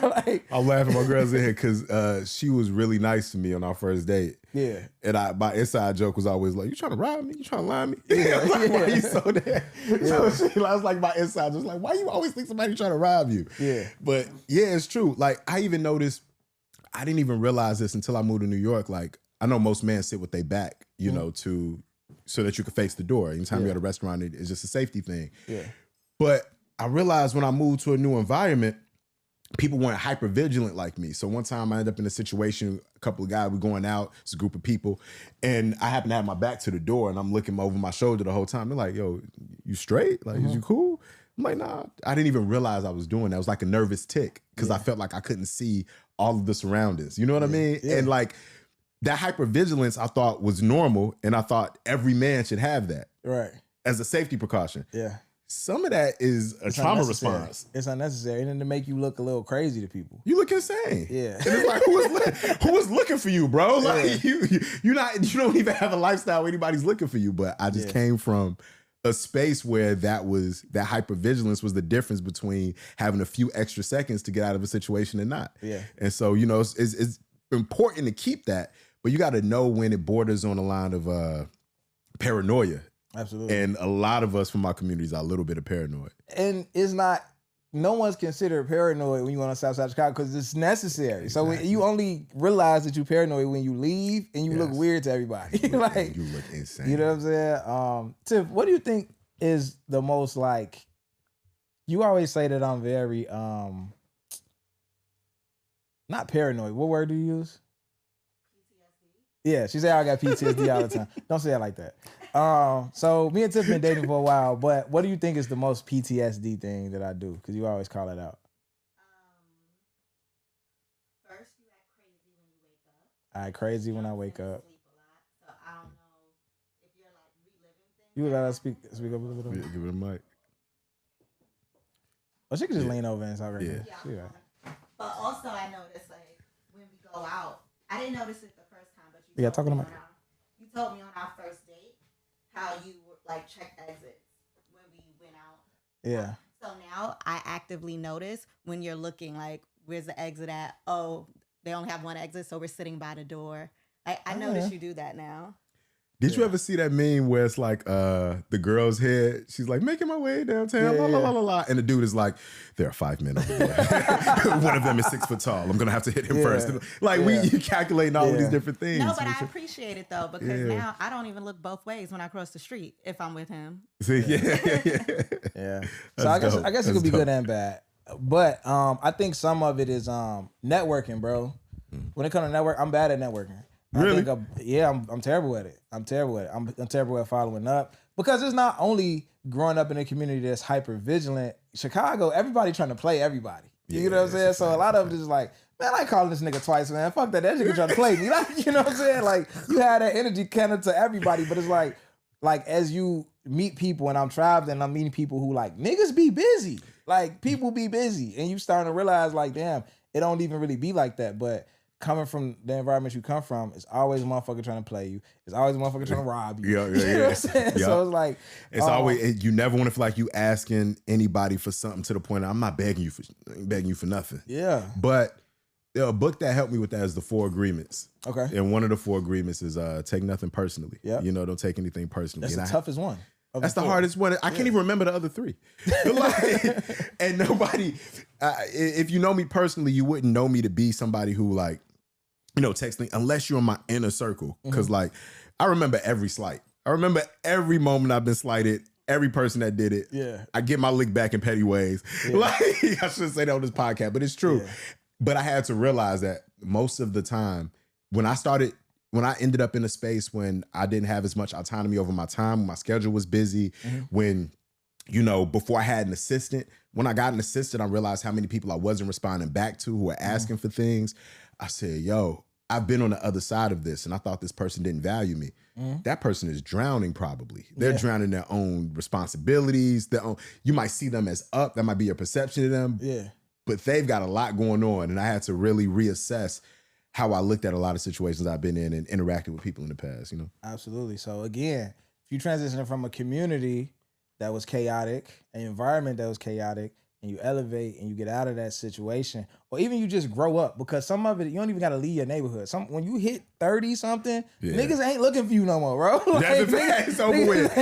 Like, I'm laughing my girl's in here because she was really nice to me on our first date. Yeah. And my inside joke was always like, you trying to rob me? You trying to lie me? Yeah. Like, why you so that? Yeah. So I was like, my inside was like, why you always think somebody trying to rob you? Yeah. But yeah, it's true. Like, I even noticed, I didn't even realize this until I moved to New York. Like, I know most men sit with their back, you know, so that you can face the door. Anytime you're at a restaurant, it's just a safety thing. Yeah. But I realized when I moved to a new environment, people weren't hyper vigilant like me. So one time I ended up in a situation, a couple of guys were going out, it's a group of people, and I happened to have my back to the door and I'm looking over my shoulder the whole time. They're like, yo, you straight? Like, is you cool? I'm like, nah. I didn't even realize I was doing that. It was like a nervous tick because I felt like I couldn't see all of the surroundings. You know what I mean? Yeah. And like that hypervigilance I thought was normal, and I thought every man should have that. Right. As a safety precaution. Yeah. Some of that is a trauma response. It's unnecessary, and then to make you look a little crazy to people. You look insane. Yeah. And it's like, who was looking for you, bro? Like you don't even have a lifestyle where anybody's looking for you. But I just came from a space where that hypervigilance was the difference between having a few extra seconds to get out of a situation and not. Yeah. And so, it's important to keep that, but you got to know when it borders on the line of paranoia. Absolutely. And a lot of us from our communities are a little bit of paranoid. And it's not, no one's considered paranoid when you on the south side of Chicago because it's necessary. Exactly. So you only realize that you're paranoid when you leave and you look weird to everybody. Like, you look insane. You know what I'm saying? Tiff, what do you think is the most like, you always say that I'm very, not paranoid. What word do you use? PTSD. Yeah, she said I got PTSD all the time. Don't say it like that. So me and Tiff been dating for a while, but what do you think is the most PTSD thing that I do? Because you always call it out. First, you act crazy when you wake up. I act crazy when I wake up. Sleep a lot, so I don't know if you're like reliving things. You gotta speak up a little bit. Give it a mic. Oh, she can just lean over and talk right Yeah. there. But also, I noticed like when we go out, I didn't notice it the first time, but you talking to you told me on our first date how you like checked exits when we went out. Yeah. So now I actively notice when you're looking like, where's the exit at? Oh, they only have one exit, so we're sitting by the door. I notice you do that now. Did you ever see that meme where it's like the girl's head? She's like, making my way downtown, la, la, la, la, la. And the dude is like, there are 5 men over there. One of them is 6 foot tall. I'm going to have to hit him first. Like, you calculating all of these different things. No, but I appreciate it, though, because now I don't even look both ways when I cross the street if I'm with him. See, Yeah. So I guess it could be good and bad. But I think some of it is networking, bro. When it comes to network, I'm bad at networking. Really? I'm terrible at it. I'm terrible at following up because it's not only growing up in a community that's hyper vigilant. Chicago, everybody trying to play everybody. You know what I'm saying? So a lot of them just like, man, I ain't calling this nigga twice, man. Fuck that. That nigga trying to play me. Like, you know what I'm saying? Like, you have that energy kind of to everybody, but it's like as you meet people and I'm traveling and I'm meeting people who like, niggas be busy. Like, people be busy. And you starting to realize like, damn, it don't even really be like that. But coming from the environment you come from, it's always a motherfucker trying to play you. It's always a motherfucker trying to rob you. Yeah. You know what I'm saying? So it's like, it's always, you never want to feel like you asking anybody for something to the point of, I'm not begging you for nothing. Yeah. But a book that helped me with that is The 4 Agreements. Okay. And one of the 4 agreements is take nothing personally. Yeah. Don't take anything personally. That's the toughest one. That's the hardest one. I can't even remember the other 3. And nobody, if you know me personally, you wouldn't know me to be somebody who like, texting unless you're in my inner circle. Because like, I remember every slight. I remember every moment I've been slighted. Every person that did it. Yeah. I get my lick back in petty ways. Yeah. Like, I shouldn't say that on this podcast, but it's true. Yeah. But I had to realize that most of the time when I ended up in a space when I didn't have as much autonomy over my time, when my schedule was busy, when, before I had an assistant, when I got an assistant, I realized how many people I wasn't responding back to who were asking for things. I said, yo, I've been on the other side of this and I thought this person didn't value me. That person is drowning probably. They're drowning their own responsibilities. You might see them as up. That might be your perception of them. Yeah. But they've got a lot going on. And I had to really reassess how I looked at a lot of situations I've been in and interacted with people in the past, Absolutely. So again, if you transition from a community that was chaotic, an environment that was chaotic, and you elevate and you get out of that situation, or even you just grow up, because some of it, you don't even got to leave your neighborhood. When you hit 30 something, niggas ain't looking for you no more, bro. Like, that's the fact. It's over with.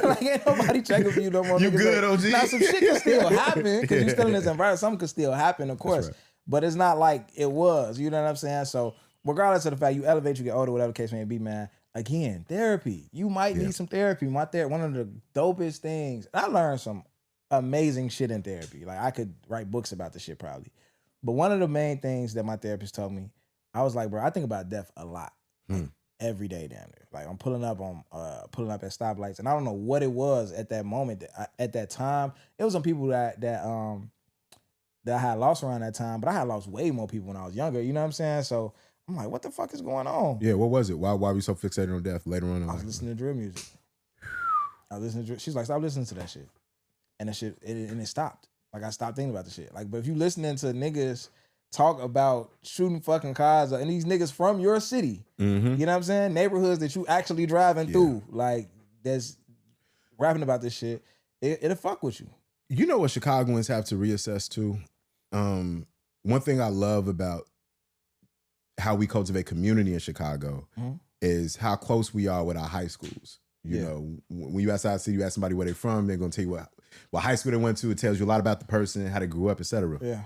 Like, ain't nobody checking for you no more. You good, OG? Now, some shit can still happen, because you're still in this environment. Something can still happen, of course. Right. But it's not like it was. You know what I'm saying? So regardless of the fact you elevate, you get older, whatever the case may be, man, again, therapy. You might need some therapy. One of the dopest things, I learned some amazing shit in therapy. Like I could write books about the shit probably. But one of the main things that my therapist told me, I was like, bro, I think about death a lot. Like, every day down there. Like I'm pulling up at stoplights, and I don't know what it was at that moment. At that time, it was some people that I had lost around that time, but I had lost way more people when I was younger. You know what I'm saying? So I'm like, what the fuck is going on? Yeah, what was it? Why were you so fixated on death later on in I was life? listening to drill music. I was listening to drill. She's like, stop listening to that shit. And that shit, it stopped. Like I stopped thinking about the shit. Like, but if you listening to niggas talk about shooting fucking cars, and these niggas from your city, you know what I'm saying? Neighborhoods that you actually driving through, like that's rapping about this shit, it'll fuck with you. You know what Chicagoans have to reassess too? One thing I love about how we cultivate community in Chicago is how close we are with our high schools. You know, when you outside the city, you ask somebody where they're from, they're gonna tell you what high school they went to. It tells you a lot about the person, how they grew up, etc. Yeah.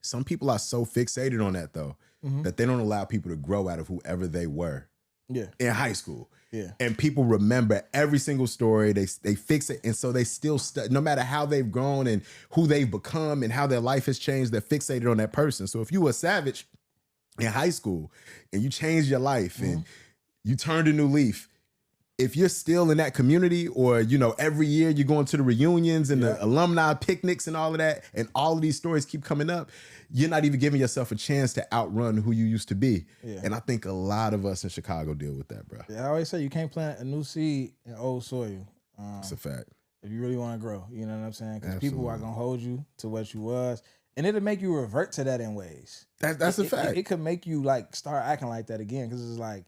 Some people are so fixated on that though, that they don't allow people to grow out of whoever they were in high school. Yeah. And people remember every single story. They fix it. And so they still, no matter how they've grown and who they've become and how their life has changed, they're fixated on that person. So if you were a savage in high school and you changed your life and you turned a new leaf, if you're still in that community, or, you know, every year you're going to the reunions and the alumni picnics and all of that, and all of these stories keep coming up, you're not even giving yourself a chance to outrun who you used to be. Yeah. And I think a lot of us in Chicago deal with that, bro. Yeah, I always say you can't plant a new seed in old soil. It's a fact. If you really want to grow, you know what I'm saying? Because people are going to hold you to what you was, and it'll make you revert to that in ways. That's a fact. It could make you like start acting like that again, because it's like,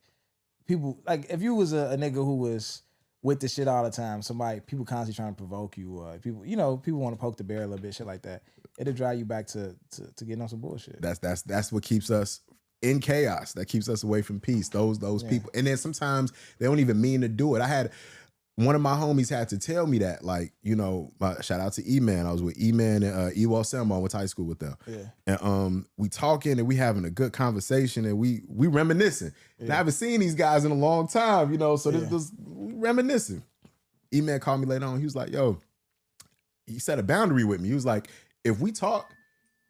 people, like if you was a nigga who was with the shit all the time, people constantly trying to provoke you, people want to poke the bear a little bit, shit like that, it'll drive you back to getting on some bullshit. That's what keeps us in chaos. That keeps us away from peace. Those people, and then sometimes they don't even mean to do it. I had one of my homies had to tell me that, like, you know, shout out to E-Man. I was with E-Man and Ewell Selma. I went to high school with them. Yeah. And we talking and we having a good conversation and we reminiscing. Yeah. And I haven't seen these guys in a long time, you know, so this we reminiscing. E-Man called me later on. He was like, yo, he set a boundary with me. He was like, if we talk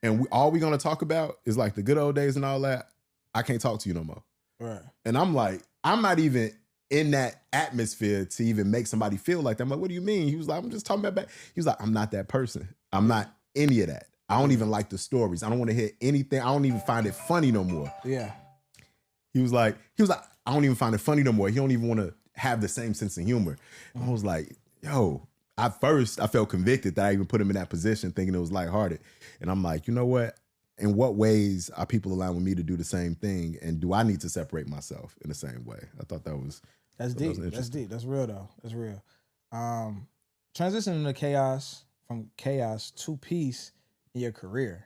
and all we gonna talk about is like the good old days and all that, I can't talk to you no more. Right. And I'm like, I'm not even in that atmosphere to even make somebody feel like that. I'm like, what do you mean? He was like, I'm just talking about back. He was like, I'm not that person. I'm not any of that. I don't even like the stories. I don't want to hear anything. I don't even find it funny no more. Yeah. He was like, I don't even find it funny no more. He don't even want to have the same sense of humor. And I was like, yo, at first I felt convicted that I even put him in that position thinking it was lighthearted. And I'm like, you know what? In what ways are people allowing me to do the same thing? And do I need to separate myself in the same way? I thought that was... That's deep. That's deep. That's real though. That's real. Transitioning to chaos, from chaos to peace in your career.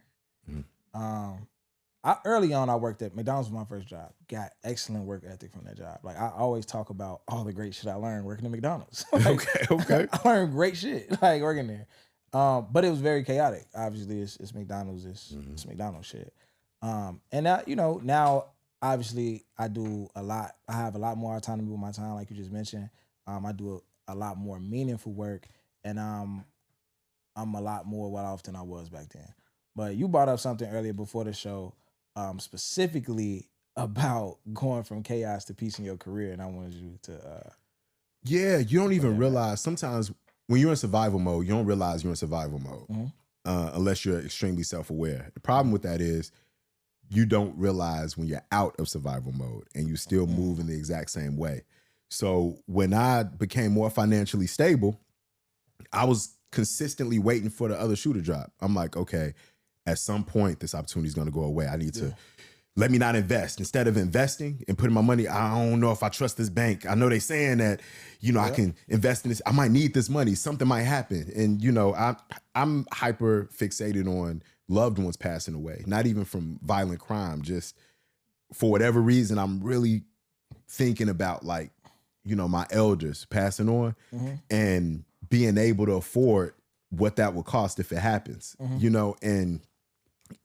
Early on, I worked at McDonald's was my first job. Got excellent work ethic from that job. Like I always talk about all the great shit I learned working at McDonald's. Like, okay. I learned great shit like working there. But it was very chaotic. Obviously, it's McDonald's. It's McDonald's shit. And now, you know, now obviously I do a lot. I have a lot more autonomy with my time, like you just mentioned. I do a lot more meaningful work, and I'm a lot more well off than I was back then. But you brought up something earlier before the show, specifically about going from chaos to peace in your career, and I wanted you to. Yeah, you don't even realize sometimes when you're in survival mode, you don't realize you're in survival mode unless you're extremely self-aware. The problem with that is you don't realize when you're out of survival mode and you still move in the exact same way. So when I became more financially stable, I was consistently waiting for the other shoe to drop. I'm like, okay, at some point this opportunity is going to go away. I need to let me not invest. Instead of investing and putting my money, I don't know if I trust this bank. I know they saying that, you know, I can invest in this. I might need this money. Something might happen. And, you know, I'm hyper fixated on loved ones passing away, not even from violent crime. Just for whatever reason, I'm really thinking about, like, you know, my elders passing on and being able to afford what that would cost if it happens, you know, and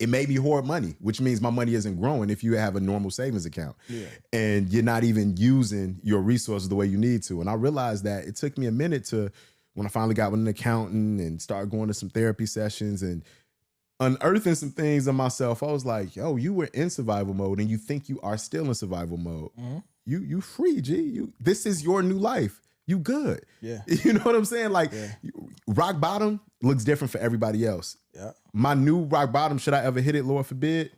it may be hoard money, which means my money isn't growing if you have a normal savings account and you're not even using your resources the way you need to. And I realized that it took me a minute to, when I finally got with an accountant and started going to some therapy sessions and unearthing some things in myself, I was like, yo, you were in survival mode and you think you are still in survival mode. Mm-hmm. You free, G. This is your new life. You good. Yeah. You know what I'm saying? Like, rock bottom looks different for everybody else. Yeah. My new rock bottom, should I ever hit it, Lord forbid,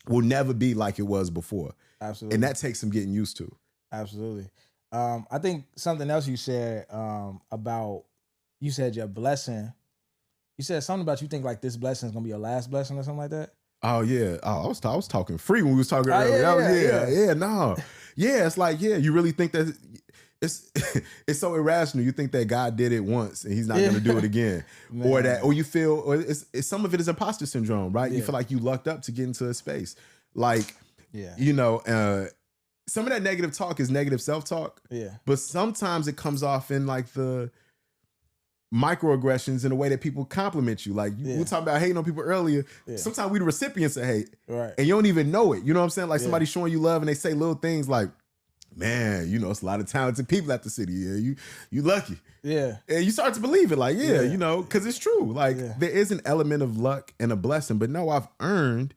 will never be like it was before. Absolutely. And that takes some getting used to. Absolutely. I think something else you said about, you said your blessing. You said something about you think like this blessing is going to be your last blessing or something like that. Oh, yeah. Oh, I was talking free when we was talking earlier. No. Yeah, it's like, you really think that it's so irrational. You think that God did it once and he's not going to do it again. or you feel, or it's some of it is imposter syndrome, right? You feel like you lucked up to get into a space. Like, you know, some of that negative talk is negative self-talk. Yeah. But sometimes it comes off in like the microaggressions in a way that people compliment you. Like we were talking about hating on people earlier. Sometimes we the recipients of hate. Right. And you don't even know it. You know what I'm saying? Like somebody showing you love and they say little things like, man, you know, it's a lot of talented people at the city. Yeah, you lucky. Yeah. And you start to believe it, like, you know, because it's true. Like there is an element of luck and a blessing, but no, I've earned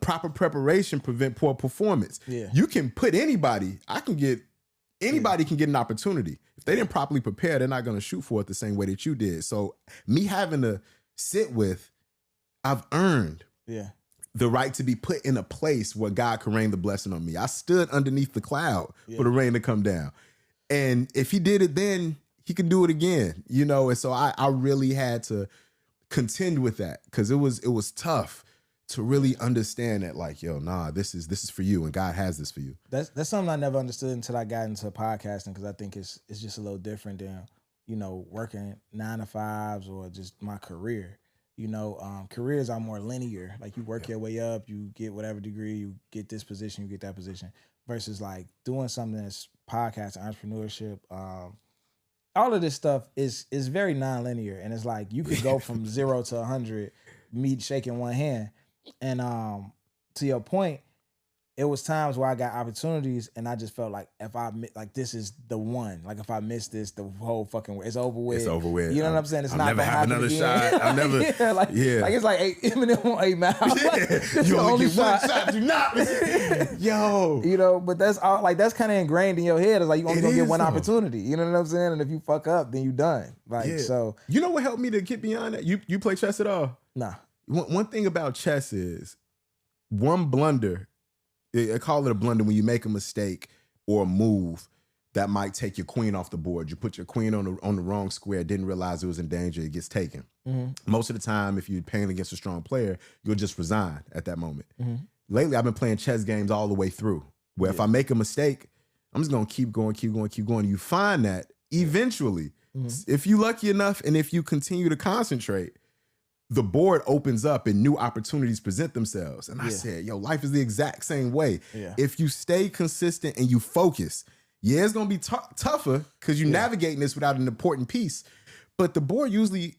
proper preparation prevent poor performance. Yeah. You can put anybody can get an opportunity. If they didn't properly prepare, they're not going to shoot for it the same way that you did. So me having to sit with, I've earned the right to be put in a place where God can rain the blessing on me. I stood underneath the cloud for the rain to come down. And if he did it then, he can do it again, you know? And so I really had to contend with that because it was tough to really understand that, like, yo, nah, this is for you and God has this for you. That's something I never understood until I got into podcasting because I think it's just a little different than, you know, working 9 to 5s or just my career. You know, careers are more linear. Like you work your way up, you get whatever degree, you get this position, you get that position. Versus like doing something that's podcast, entrepreneurship, all of this stuff is very non-linear. And it's like you could go from 0 to 100, me shaking one hand. And to your point, it was times where I got opportunities and I just felt like if I like this is the one. Like if I miss this, the whole fucking it's over with. It's over with. You know what I'm saying? It's I'll not never have another shot. I'll never. Like it's like Eminem on 8 Mile. Like, you only get one shot. Do not. Yo. You know, but that's all. Like that's kind of ingrained in your head. It's like you only gonna get one opportunity. You know what I'm saying? And if you fuck up, then you done. Like so. You know what helped me to get beyond that? You play chess at all? Nah. One thing about chess is one blunder. I call it a blunder when you make a mistake or a move that might take your queen off the board. You put your queen on the wrong square, didn't realize it was in danger, it gets taken. Mm-hmm. Most of the time, if you're playing against a strong player, you'll just resign at that moment. Mm-hmm. Lately, I've been playing chess games all the way through, where if I make a mistake, I'm just going to keep going. You find that eventually, if you're lucky enough and if you continue to concentrate, the board opens up and new opportunities present themselves. And I said, yo, life is the exact same way. Yeah. If you stay consistent and you focus, it's going to be tougher because you're navigating this without an important piece. But the board usually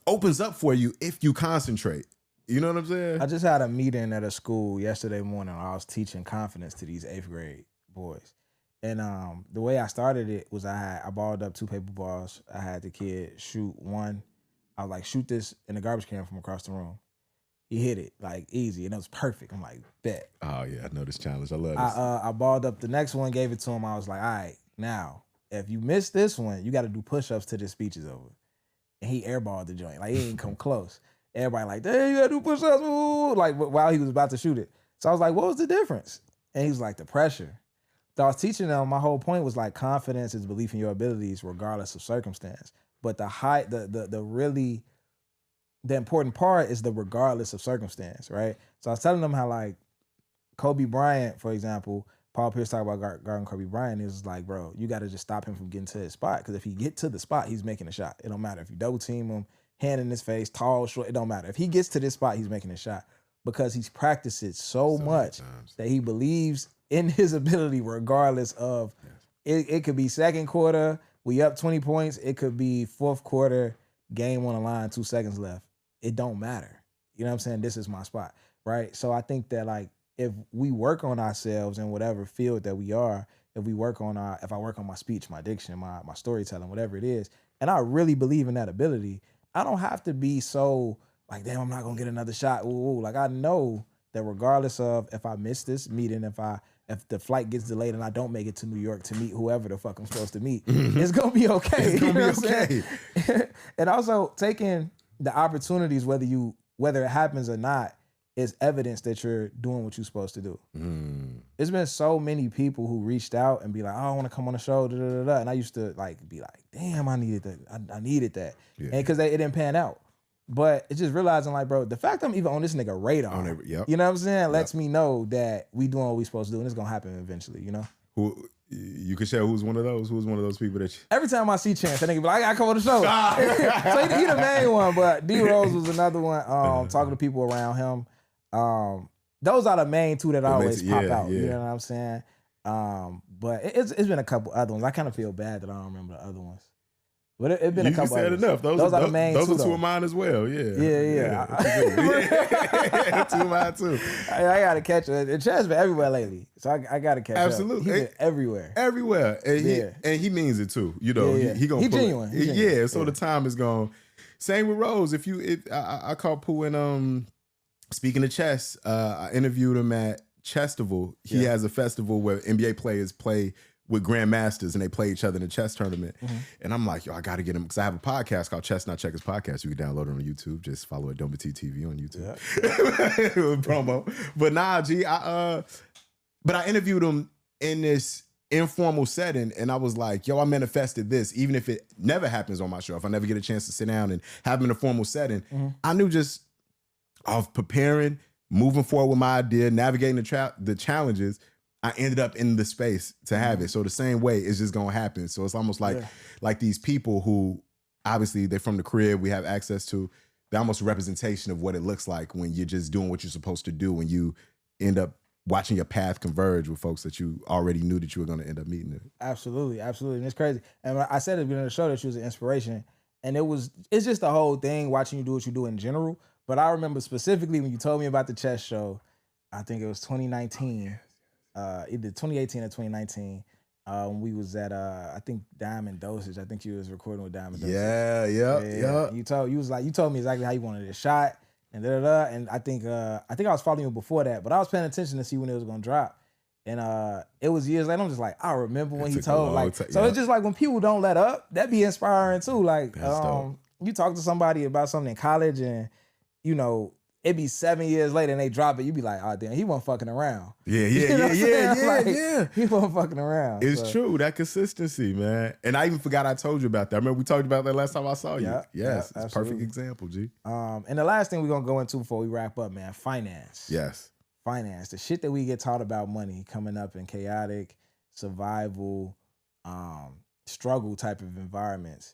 opens up for you if you concentrate. You know what I'm saying? I just had a meeting at a school yesterday morning. I was teaching confidence to these 8th grade boys. And the way I started it was I balled up 2 paper balls. I had the kid shoot one. I was like, shoot this in the garbage can from across the room. He hit it like easy, and it was perfect. I'm like, bet. Oh yeah, I know this challenge. I love this. I balled up the next one, gave it to him. I was like, all right, now if you miss this one, you got to do push-ups till this speech is over. And he airballed the joint, like he didn't come close. Everybody like, damn, you got to do push-ups, ooh, like while he was about to shoot it. So I was like, what was the difference? And he was like, the pressure. So I was teaching them. My whole point was like confidence is belief in your abilities regardless of circumstance. But the really important part is the regardless of circumstance, right? So I was telling them how like Kobe Bryant, for example, Paul Pierce talked about guarding Kobe Bryant. It was like, bro, you got to just stop him from getting to his spot because if he get to the spot, he's making a shot. It don't matter if you double team him, hand in his face, tall, short. It don't matter if he gets to this spot, he's making a shot because he's practiced it so much that he believes in his ability, regardless of it could be second quarter. We up 20 points. It could be fourth quarter, game on the line, 2 seconds left. It don't matter. You know what I'm saying? This is my spot, right? So I think that like if we work on ourselves in whatever field that we are, if I work on my speech, my diction, my storytelling, whatever it is, and I really believe in that ability, I don't have to be so like, damn, I'm not gonna get another shot. Ooh. Like I know that regardless of if I miss this meeting, if the flight gets delayed and I don't make it to New York to meet whoever the fuck I'm supposed to meet, it's gonna be okay. It's gonna be okay. And also taking the opportunities, whether it happens or not, is evidence that you're doing what you're supposed to do. There's been so many people who reached out and be like, oh, I want to come on the show, da, da, da, da. And I used to like be like, damn, I needed that. I needed that. Yeah. And because it didn't pan out. But it's just realizing like, bro, the fact I'm even on this nigga radar, you know what I'm saying, lets me know that we doing what we supposed to do and it's going to happen eventually, you know? Who you can share who's one of those? Who's one of those people that you... Every time I see Chance, that nigga be like, I gotta come on the show. So he the main one, but D Rose was another one, talking to people around him. Those are the main two that always pop out. You know what I'm saying? But it's been a couple other ones. I kind of feel bad that I don't remember the other ones. But it's been a couple others. Enough. Those are the main two. Those are two of mine as well. Yeah. Two of mine too. I gotta catch it. And Chad's been everywhere lately, so I gotta catch Absolutely. Up. He's been everywhere. And he means it too. You know, he gonna pull genuine. It. Yeah. So the time is gone. Same with Rose. I called Pooh and speaking of chess, I interviewed him at Chestival. He has a festival where NBA players play with grandmasters and they play each other in a chess tournament. And I'm like, yo, I got to get him because I have a podcast called Chess Not Checkers Podcast. You can download it on YouTube. Just follow it, Dometi TV on YouTube. Promo. But nah, G, but I interviewed him in this informal setting and I was like, yo, I manifested this. Even if it never happens on my show, if I never get a chance to sit down and have him in a formal setting, I knew just of preparing, moving forward with my idea, navigating the challenges, I ended up in the space to have it. So the same way it's just gonna happen. So it's almost like these people who obviously they're from the crib we have access to. They're almost a representation of what it looks like when you're just doing what you're supposed to do when you end up watching your path converge with folks that you already knew that you were gonna end up meeting. Absolutely. And it's crazy. And I said at the beginning of the show that she was an inspiration. And it's just the whole thing watching you do what you do in general. But I remember specifically when you told me about the chess show, I think it was 2019. Either 2018 or 2019, when we was at I think Diamond Dosage. I think you was recording with Diamond Dosage. Yeah. You told me exactly how you wanted it shot and and I think I was following you before that, but I was paying attention to see when it was gonna drop. And it was years later. I'm just like, I remember when he told it's just like when people don't let up, that be inspiring too. Like you talk to somebody about something in college and you know, it be 7 years later and they drop it. You be like, oh damn, he wasn't fucking around. Yeah. He wasn't fucking around. It's true, that consistency, man. And I even forgot I told you about that. I remember we talked about that last time I saw you. Yes, it's a perfect example, G. And the last thing we're gonna go into before we wrap up, man, finance. Yes. Finance. The shit that we get taught about money coming up in chaotic, survival, struggle type of environments.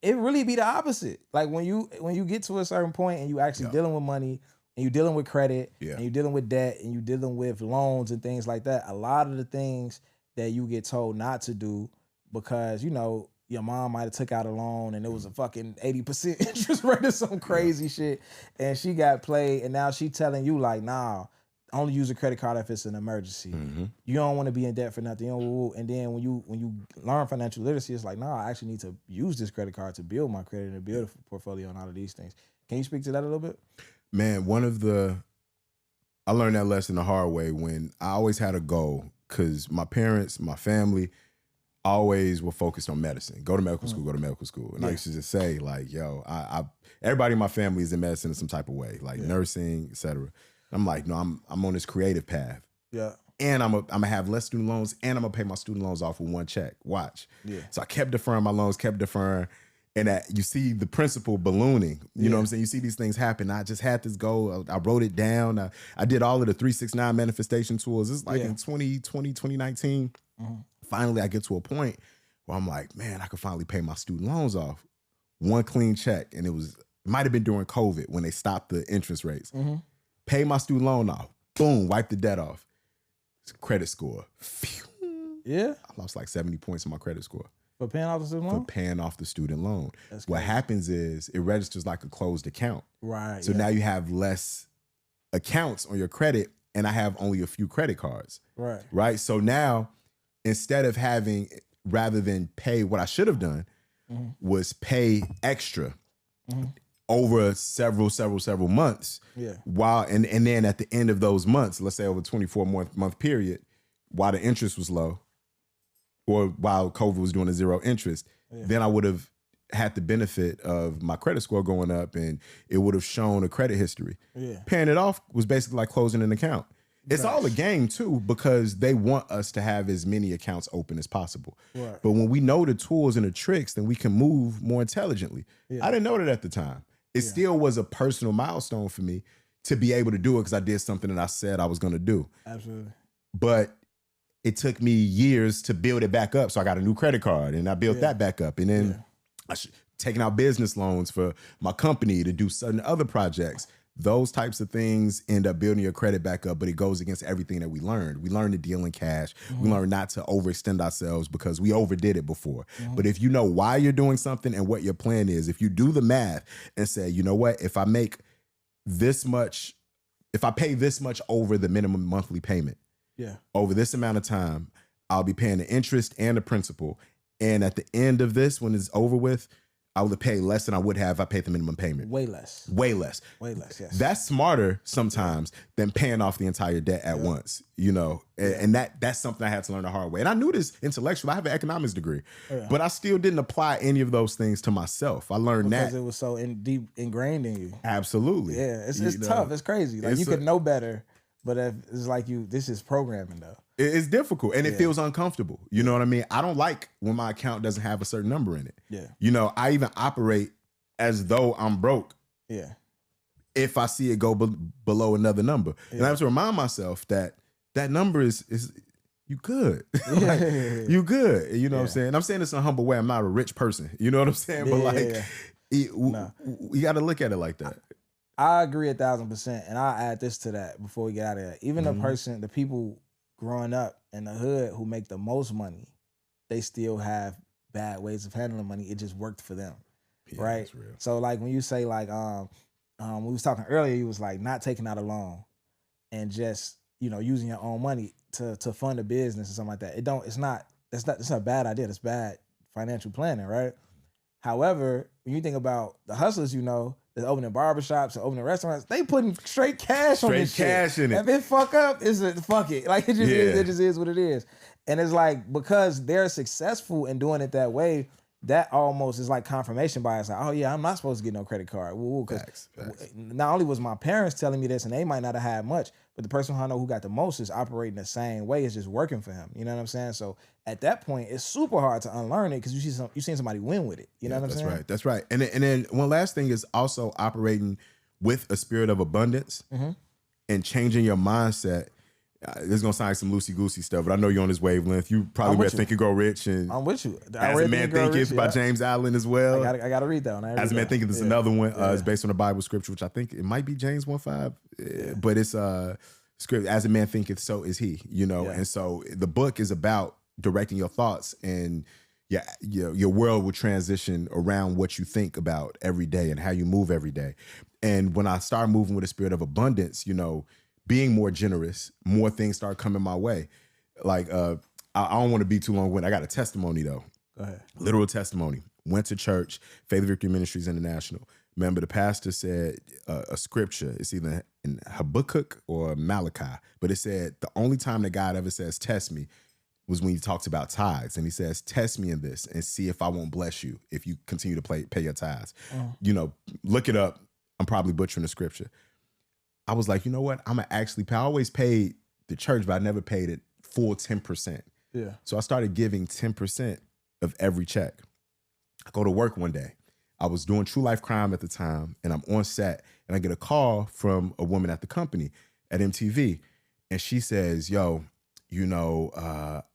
It really be the opposite. Like when you get to a certain point and you actually dealing with money and you dealing with credit and you dealing with debt and you dealing with loans and things like that, a lot of the things that you get told not to do because, you know, your mom might have took out a loan and it was a fucking 80% interest rate or some crazy shit and she got played and now she telling you like, nah, only use a credit card if it's an emergency. You don't want to be in debt for nothing. And then when you learn financial literacy, it's like, nah, I actually need to use this credit card to build my credit and build a portfolio and all of these things. Can you speak to that a little bit? Man, I learned that lesson the hard way when I always had a goal because my parents, my family, always were focused on medicine. Go to medical school. And I used to just say like, yo, everybody in my family is in medicine in some type of way, like nursing, et cetera. I'm like, no, I'm on this creative path. Yeah. And I'm gonna have less student loans and I'm gonna pay my student loans off with one check. Watch. Yeah. So I kept deferring my loans, and that you see the principle ballooning. You know what I'm saying? You see these things happen. I just had this goal. I wrote it down. I did all of the 369 manifestation tools. This is like in 2020, 2019. Finally, I get to a point where I'm like, man, I could finally pay my student loans off. One clean check. And it might have been during COVID when they stopped the interest rates. Pay my student loan off. Boom, wipe the debt off. Credit score. Phew. Yeah. I lost like 70 points on my credit score. For paying off the student loan? For paying off the student loan. What happens is it registers like a closed account. Right. So now you have less accounts on your credit and I have only a few credit cards. Right. Right. So now instead of having, rather than pay, what I should have done was pay extra over several months. Yeah. While and then at the end of those months, let's say over 24-month period, while the interest was low, or while COVID was doing a zero interest, then I would have had the benefit of my credit score going up, and it would have shown a credit history. Yeah. Paying it off was basically like closing an account. It's all a game too, because they want us to have as many accounts open as possible. Right. But when we know the tools and the tricks, then we can move more intelligently. Yeah. I didn't know that at the time. It still was a personal milestone for me to be able to do it because I did something that I said I was going to do. Absolutely. But it took me years to build it back up. So I got a new credit card and I built that back up. And then taking out business loans for my company to do certain other projects. Those types of things end up building your credit back up, but it goes against everything that we learned. We learned to deal in cash. We learned not to overextend ourselves because we overdid it before. But if you know why you're doing something and what your plan is, if you do the math and say, you know what, if I make this much, if I pay this much over the minimum monthly payment, over this amount of time, I'll be paying the interest and the principal. And at the end of this, when it's over with, I would pay less than I would have if I paid the minimum payment. Way less. Way less. Way less, yes. That's smarter sometimes than paying off the entire debt at once, you know? And that's something I had to learn the hard way. And I knew this intellectually. I have an economics degree, but I still didn't apply any of those things to myself. I learned because that. it was so deep ingrained in you. Absolutely. Yeah, it's tough. It's crazy. Like you could know better, but it's like this is programming though. It's difficult and it feels uncomfortable. You know what I mean? I don't like when my account doesn't have a certain number in it. Yeah. You know, I even operate as though I'm broke. Yeah. If I see it go below another number. And I have to remind myself that number is you good. Like, you good. You know what I'm saying? I'm saying this in a humble way. I'm not a rich person. You know what I'm saying? But we got to look at it like that. I agree 1,000%. And I'll add this to that before we get out of there. Even the people growing up in the hood who make the most money, they still have bad ways of handling money. It just worked for them, right? That's real. So like when you say like, we was talking earlier, you was like not taking out a loan and just, you know, using your own money to fund a business or something like that. It's not a bad idea. That's bad financial planning, right? However, when you think about the hustlers, you know, they're opening barbershops and opening restaurants, they putting straight cash on this shit. In it. If it fuck up, fuck it. Like it just is what it is. And it's like, because they're successful in doing it that way, that almost is like confirmation bias. Like, oh yeah, I'm not supposed to get no credit card. Because not only was my parents telling me this, and they might not have had much, but the person who I know who got the most is operating the same way. It's just working for him. You know what I'm saying? So at that point, it's super hard to unlearn it because you seen somebody win with it. You know what I'm saying? That's right. And then one last thing is also operating with a spirit of abundance and changing your mindset. This is gonna sound like some loosey-goosey stuff, but I know you're on this wavelength. You probably read Think and Grow Rich, and I'm with you. As a Man Thinketh by James Allen as well. I gotta read that one. As a Man Thinketh is another one. It's based on a Bible scripture, which I think it might be James 1:5, but it's script. As a man thinketh, so is he. You know, and so the book is about directing your thoughts, and your world will transition around what you think about every day and how you move every day. And when I start moving with a spirit of abundance, you know, being more generous, more things start coming my way. Like, I don't want to be too long-winded. I got a testimony, though. Go ahead. Literal testimony. Went to church, Faith Victory Ministries International. Remember, the pastor said a scripture. It's either in Habakkuk or Malachi. But it said the only time that God ever says, test me, was when he talks about tithes. And he says, test me in this and see if I won't bless you if you continue to pay your tithes. You know, look it up. I'm probably butchering the scripture. I was like, you know what? I'm going to actually pay. I always paid the church, but I never paid it full 10%. Yeah. So I started giving 10% of every check. I go to work one day. I was doing True Life Crime at the time, and I'm on set, and I get a call from a woman at the company at MTV, and she says, yo, you know,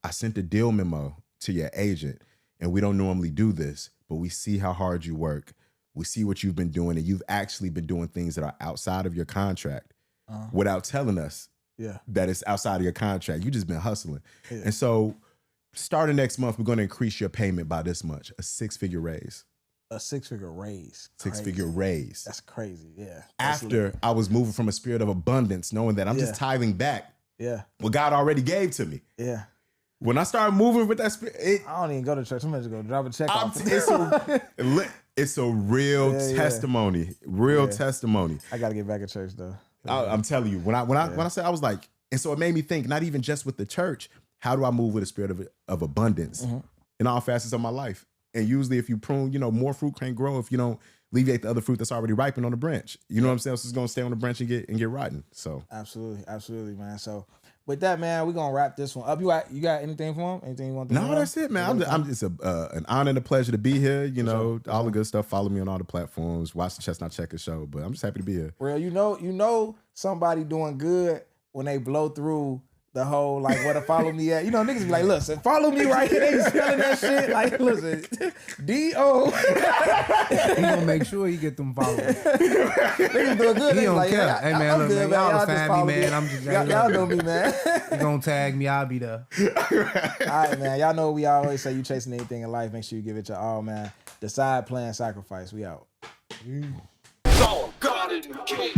I sent a deal memo to your agent, and we don't normally do this, but we see how hard you work. We see what you've been doing, and you've actually been doing things that are outside of your contract without telling us that it's outside of your contract. You just been hustling. Yeah. And so starting next month, we're going to increase your payment by this much, a 6-figure raise. A 6-figure raise. Six-figure raise. That's crazy, yeah. After I was moving from a spirit of abundance, knowing that I'm just tithing back what God already gave to me. Yeah. When I started moving with that spirit, I don't even go to church. I'm just gonna drop a check off. it's a real testimony. Real testimony. I gotta get back at church though. I'm telling you, when I said, I was like, and so it made me think, not even just with the church, how do I move with a spirit of abundance in all facets of my life? And usually if you prune, more fruit can't grow if you don't alleviate the other fruit that's already ripened on the branch. You know what I'm saying? So it's gonna stay on the branch and get rotten. So Absolutely, man. So with that, man, we're gonna wrap this one up. You got anything for him? Anything you want to No, that's it, man. I'm just an honor and a pleasure to be here. All the good stuff. Follow me on all the platforms. Watch the Chestnut Checker show. But I'm just happy to be here. Real, you know somebody doing good when they blow through the whole, like, where to follow me at. Niggas be like, listen, follow me right here. They be spelling that shit. Like, listen, D-O. He gonna make sure he get them followers. Niggas doing good. He don't like, care. Hey, man, look, man, y'all find me, man. I'm just y'all know me, man. You gonna tag me, I'll be there. All right, man. Y'all know we always say, you chasing anything in life, make sure you give it your all, man. Decide, plan, sacrifice. We out. God in the king.